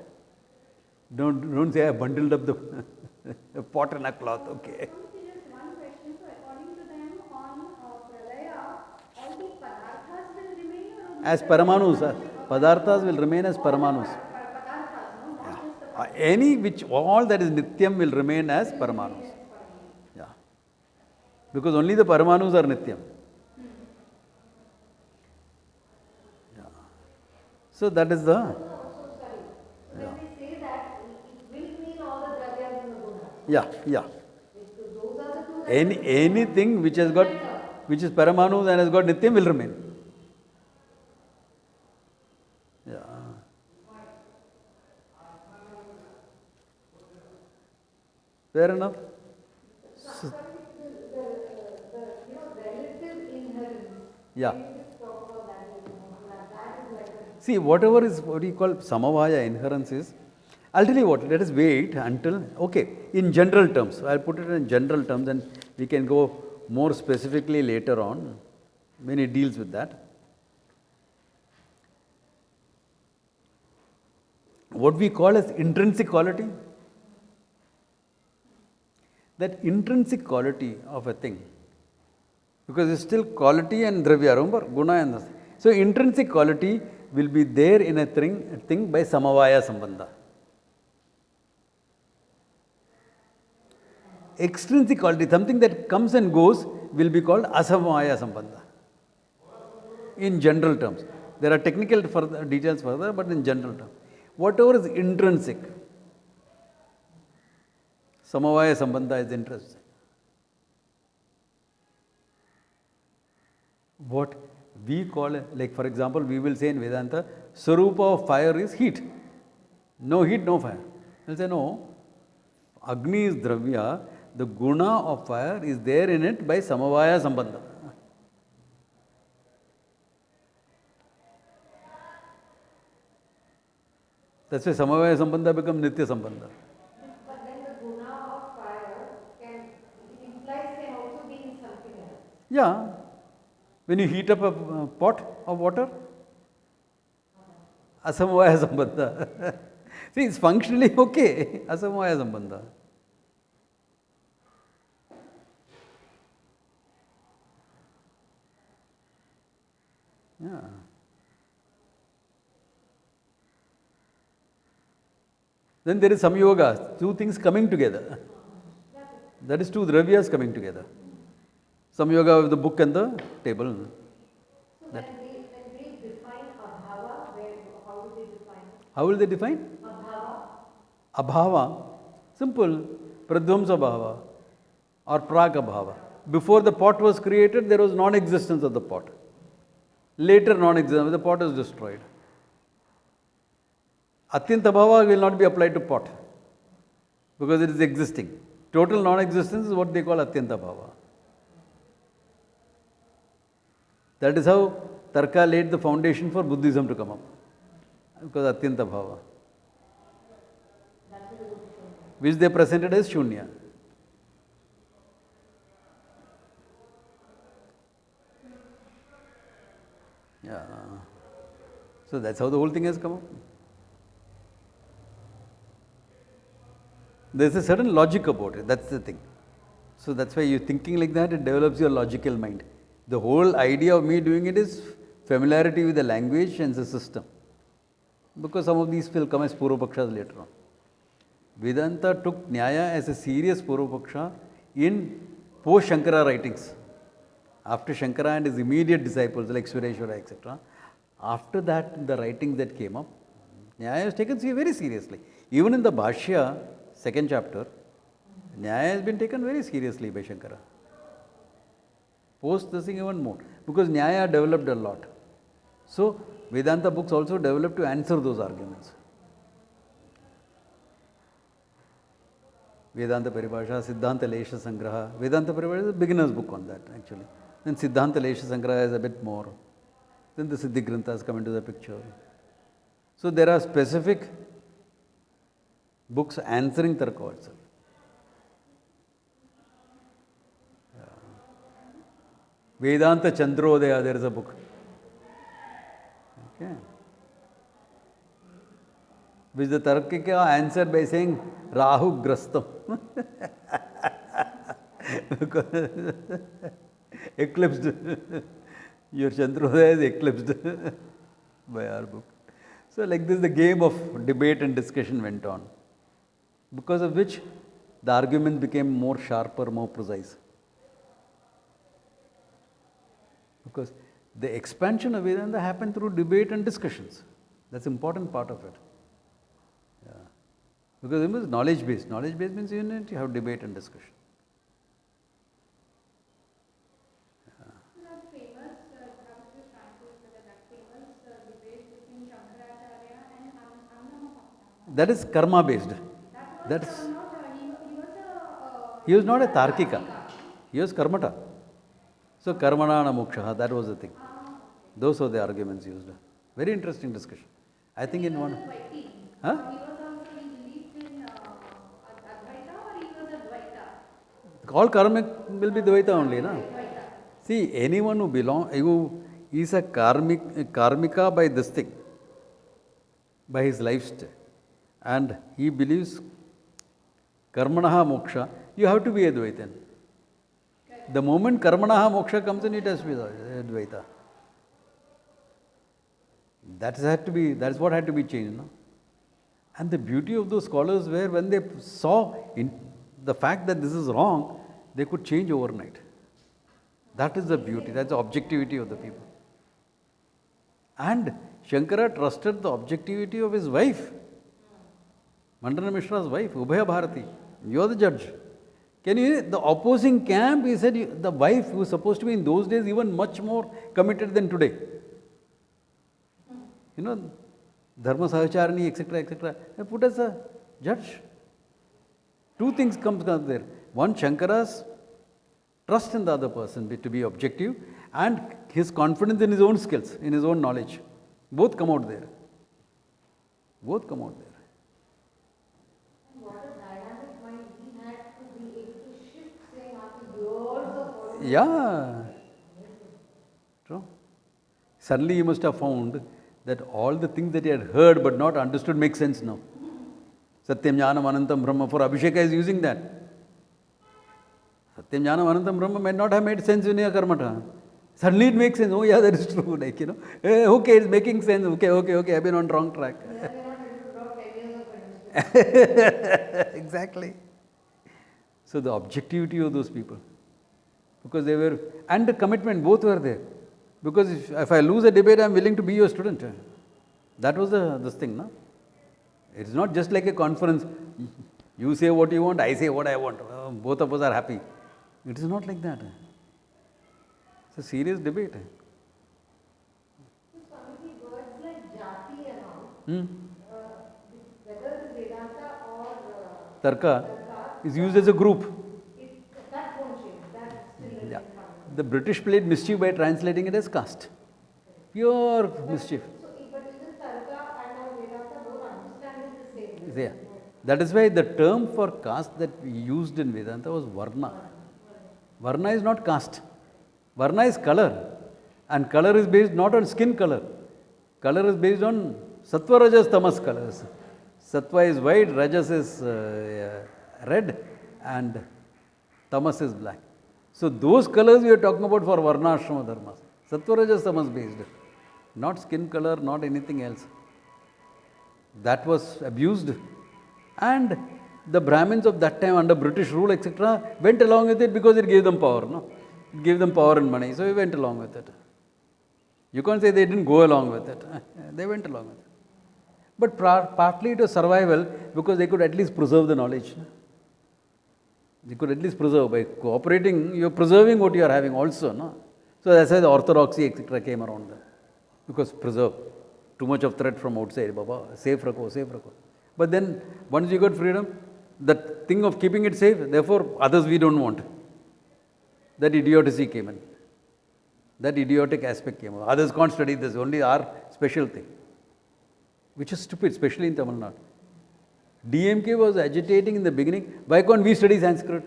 Don't say I bundled up the pot and a cloth, okay. Just one question. So according to them, on Pralaya, all these padarthas will remain or As Paramanus, all Padarthas will remain as Paramanus. Padarthas, no? Not just the Any which, all that is Nityam will remain as Paramanus. Yeah. Because only the Paramanus are Nityam. Yeah. So that is the, So sorry. When we say that, it will mean all the dravyas in the guna. yeah. Those are the two that Anything which has got, which is Paramanus and has got Nityam will remain. Yeah. Fair enough? relative inherence. Yeah. Can you just talk about that a little more? That is like a See, whatever is what you call Samavaya inherence is, I'll tell you what, let us wait until, okay, in general terms, I'll put it in general terms and we can go more specifically later on when it deals with that. What we call as intrinsic quality, that intrinsic quality of a thing, because it's still quality and dravya, remember, guna and this. So intrinsic quality will be there in a thing by samavaya sambandha. Extrinsic quality, something that comes and goes, will be called asamavaya sambandha. In general terms. There are technical details further, but in general terms. Whatever is intrinsic, samavaya sambandha is intrinsic. What we call, like for example, we will say in Vedanta, Sarupa of fire is heat. No heat, no fire. We'll say no. Agni is dravya, the guna of fire is there in it by samavaya sambandha. That's why samavaya sambandha becomes nitya sambandha. But then the guna of fire it implies can also be in something else. Yeah. When you heat up a pot of water, asamavaya sambandha. See, it's functionally okay. Asamavaya sambandha. Yeah. Then there is samyoga, two things coming together. That is two dravyas coming together. Samyoga of the book and the table. So when they define abhava, how do they define it? How will they define? Abhava. Abhava. Simple. Pradvamsa bhava or prag abhava. Before the pot was created, there was non-existence of the pot. Later non-existence, the pot is destroyed. Atyanta bhava will not be applied to pot because it is existing. Total non-existence is what they call atyanta bhava. That is how Tarka laid the foundation for Buddhism to come up. Because atyanta bhava. Which they presented as shunya. Yeah. So that's how the whole thing has come up. There's a certain logic about it, that's the thing. So that's why you're thinking like that, it develops your logical mind. The whole idea of me doing it is familiarity with the language and the system. Because some of these will come as Purvapakshas later on. Vedanta took Nyaya as a serious Purvapaksha in post-Shankara writings. After Shankara and his immediate disciples like Sureshwara, etc. After that, the writings that came up, Nyaya is taken very seriously. Even in the Bhashya, second chapter, Nyaya has been taken very seriously by Shankara. Post this thing even more. Because Nyaya developed a lot. So, Vedanta books also developed to answer those arguments. Vedanta Paribhasha, Siddhanta Lesha Sangraha. Vedanta Paribhasha is a beginner's book on that actually. Then Siddhanta Lesha Sangraha is a bit more. Then the Siddhi Granthas come into the picture. So there are specific books answering Tarka itself. Yeah. Vedanta Chandrodaya, there is a book. Okay. Which the Tarkika answered by saying Rahu Grastam. Eclipsed. Your Chandrodaya is eclipsed by our book. So like this, the game of debate and discussion went on, because of which the argument became more sharper, more precise. Because the expansion of Vedanta happened through debate and discussions. That's an important part of it. Yeah. Because it was knowledge based. Knowledge based means you need to have debate and discussion. That famous, I was just trying to remember that famous debate between Shankaracharya and Annama. That is karma based. That was That's not, he was not a Tarkika. He was karmata. So karmanana moksha, that was the thing. Those were the arguments used. Very interesting discussion. I think in one. Huh? He was also, he believed in Advaita, or he was Advaita? All karmic will be Dvaita only, na? See, anyone who is a karmika by this thing, by his lifestyle, and he believes karmanaha moksha, you have to be Advaitan. The moment karmanaha moksha comes in, it has to be Advaita. That's what had to be changed. No? And the beauty of those scholars were when they saw the fact that this is wrong, they could change overnight. That is the beauty, that's the objectivity of the people. And Shankara trusted the objectivity of his wife, Mandana Mishra's wife, Ubhaya Bharati. You are the judge. Can you, the opposing camp, he said, the wife who was supposed to be in those days even much more committed than today. You know, Dharma Sahacharani, etc., etc. They put as a judge. Two things comes there. One, Shankara's trust in the other person to be objective, and his confidence in his own skills, in his own knowledge. Both come out there. Both come out there. And what a dynamic mind he had to be able to shift, saying after years of following. Yeah. True. Suddenly he must have found that all the things that he had heard but not understood make sense now. Satyam Jnanam Anantam Brahma, for Abhisheka is using that. Satyam Jnanam Anantam Brahma may not have made sense in your karmata. Suddenly it makes sense. Oh yeah, that is true. Like, you know, okay, it's making sense. Okay, I've been on wrong track. Yeah, they're not able to drop 10 years of understanding. Exactly. So the objectivity of those people, because they were, and the commitment, both were there. Because if I lose a debate, I am willing to be your student. That was this thing, no? It's not just like a conference. You say what you want, I say what I want. Both of us are happy. It is not like that. It's a serious debate. So, Swamiji, words like jati and all, whether it is Vedanta or Tarka is used as a group. that won't change. That's still remains Yeah. fundamental. The British played mischief by translating it as caste. Pure mischief. So, but even Tarka and our Vedanta both understand it the same. Yeah. That is why the term for caste that we used in Vedanta was Varna. Varna is not caste. Varna is color. And color is based not on skin color. Color is based on Sattva, Rajas, Tamas colors. Sattva is white, Rajas is red, and Tamas is black. So those colors we are talking about for Varnashrama Dharmas. Sattva, Rajas, Tamas based. Not skin color, not anything else. That was abused. And the Brahmins of that time under British rule, etc., went along with it because it gave them power. No? It gave them power and money. So we went along with it. You can't say they didn't go along with it. They went along with it. But partly it was survival because they could at least preserve the knowledge. They could at least preserve. By cooperating, you are preserving what you are having also. No? So that's why the orthodoxy, etc., came around. Because preserve. Too much of threat from outside. Baba, safe rako, safe rako. But then, once you got freedom, that thing of keeping it safe, therefore others we don't want. That idiocy came in. That idiotic aspect came in. Others can't study this, only our special thing. Which is stupid, especially in Tamil Nadu. DMK was agitating in the beginning, why can't we study Sanskrit?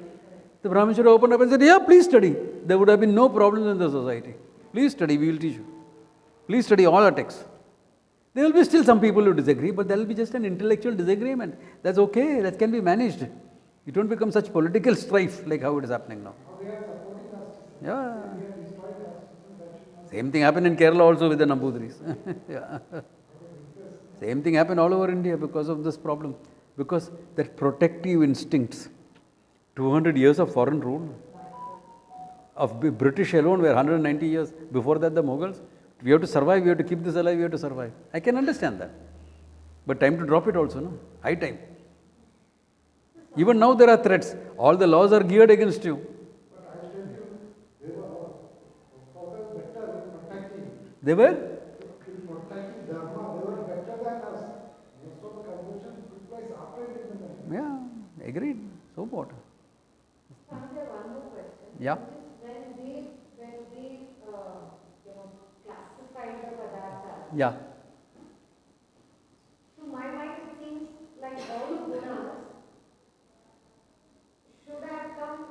The Brahmin should open up and said, yeah, please study. There would have been no problems in the society. Please study, we will teach you. Please study all our texts. There will be still some people who disagree, but there will be just an intellectual disagreement. That's okay, that can be managed. It won't become such political strife like how it is happening now. Yeah. Same thing happened in Kerala also with the Nambudris. Yeah. Same thing happened all over India because of this problem. Because that protective instincts, 200 years of foreign rule, of British alone were 190 years. Before that, the Mughals. We have to survive, we have to keep this alive, we have to survive. I can understand that. But time to drop it also, no? High time. Even now there are threats. All the laws are geared against you. But I tell you, they were further better in protecting. They were? In protecting Dharma, they were better than us. Most of the conversion took place after independence. Yeah, agreed. So what? I have one more question. Yeah. When they classified the Padartha, Yeah. to my mind it seems like all the gunas should have come,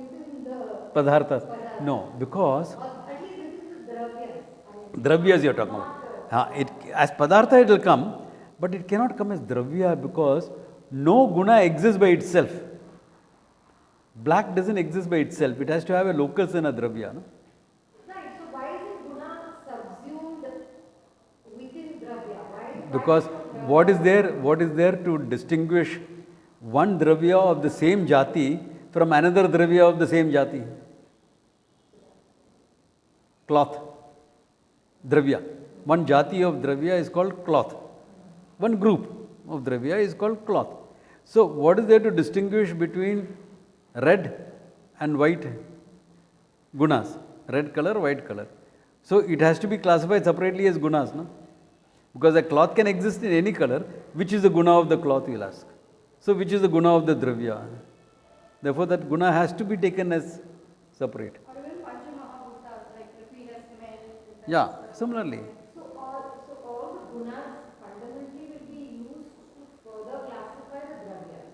within the Padarthas. No, because or at least within the dravyas. I mean, dravyas you are talking about. As padartha it will come, but it cannot come as dravya because no guna exists by itself. Black doesn't exist by itself. It has to have a locus in a dravya. No? right. So why is it guna subsumed within dravya? Why? Because what is there to distinguish one dravya of the same jati from another dravya of the same jati? Cloth. Dravya. One jati of dravya is called cloth. One group of dravya is called cloth. So what is there to distinguish between red and white gunas? Red color, white color. So it has to be classified separately as gunas, no? Because a cloth can exist in any color. Which is the guna of the cloth, you will ask. So which is the guna of the dravya? Therefore that guna has to be taken as separate. Or even Panchamahabhutas, like Prithvi, has cement. Yeah, similarly. So all the gunas fundamentally will be used to further classify the dravyas.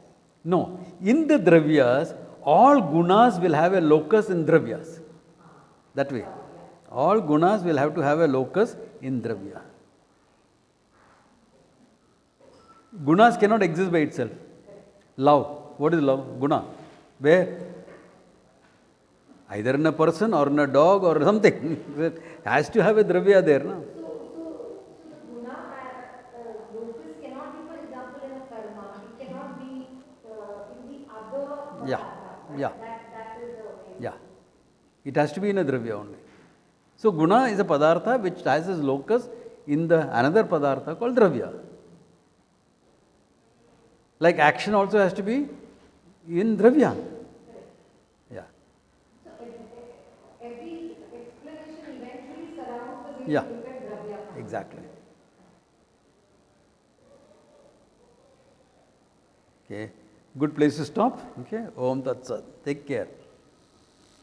No, in the dravyas, all gunas will have a locus in dravyas. That way. All gunas will have to have a locus in dravya. Gunas cannot exist by itself. Love. What is love? Guna. Where? Either in a person or in a dog or something. It has to have a dravya there. No? So the guna locus cannot be, for example, in a karma. It cannot be in the other Yeah. padartha, right? Yeah. That is the way. Yeah. It has to be in a dravya only. So guna is a padartha which has its locus in the another padartha called dravya. Like action also has to be in dravya. Yeah. So every explanation eventually surrounds the way Yeah. we look at dravya. Exactly. Okay. Good place to stop. Okay. Om Tat Sat. Take care.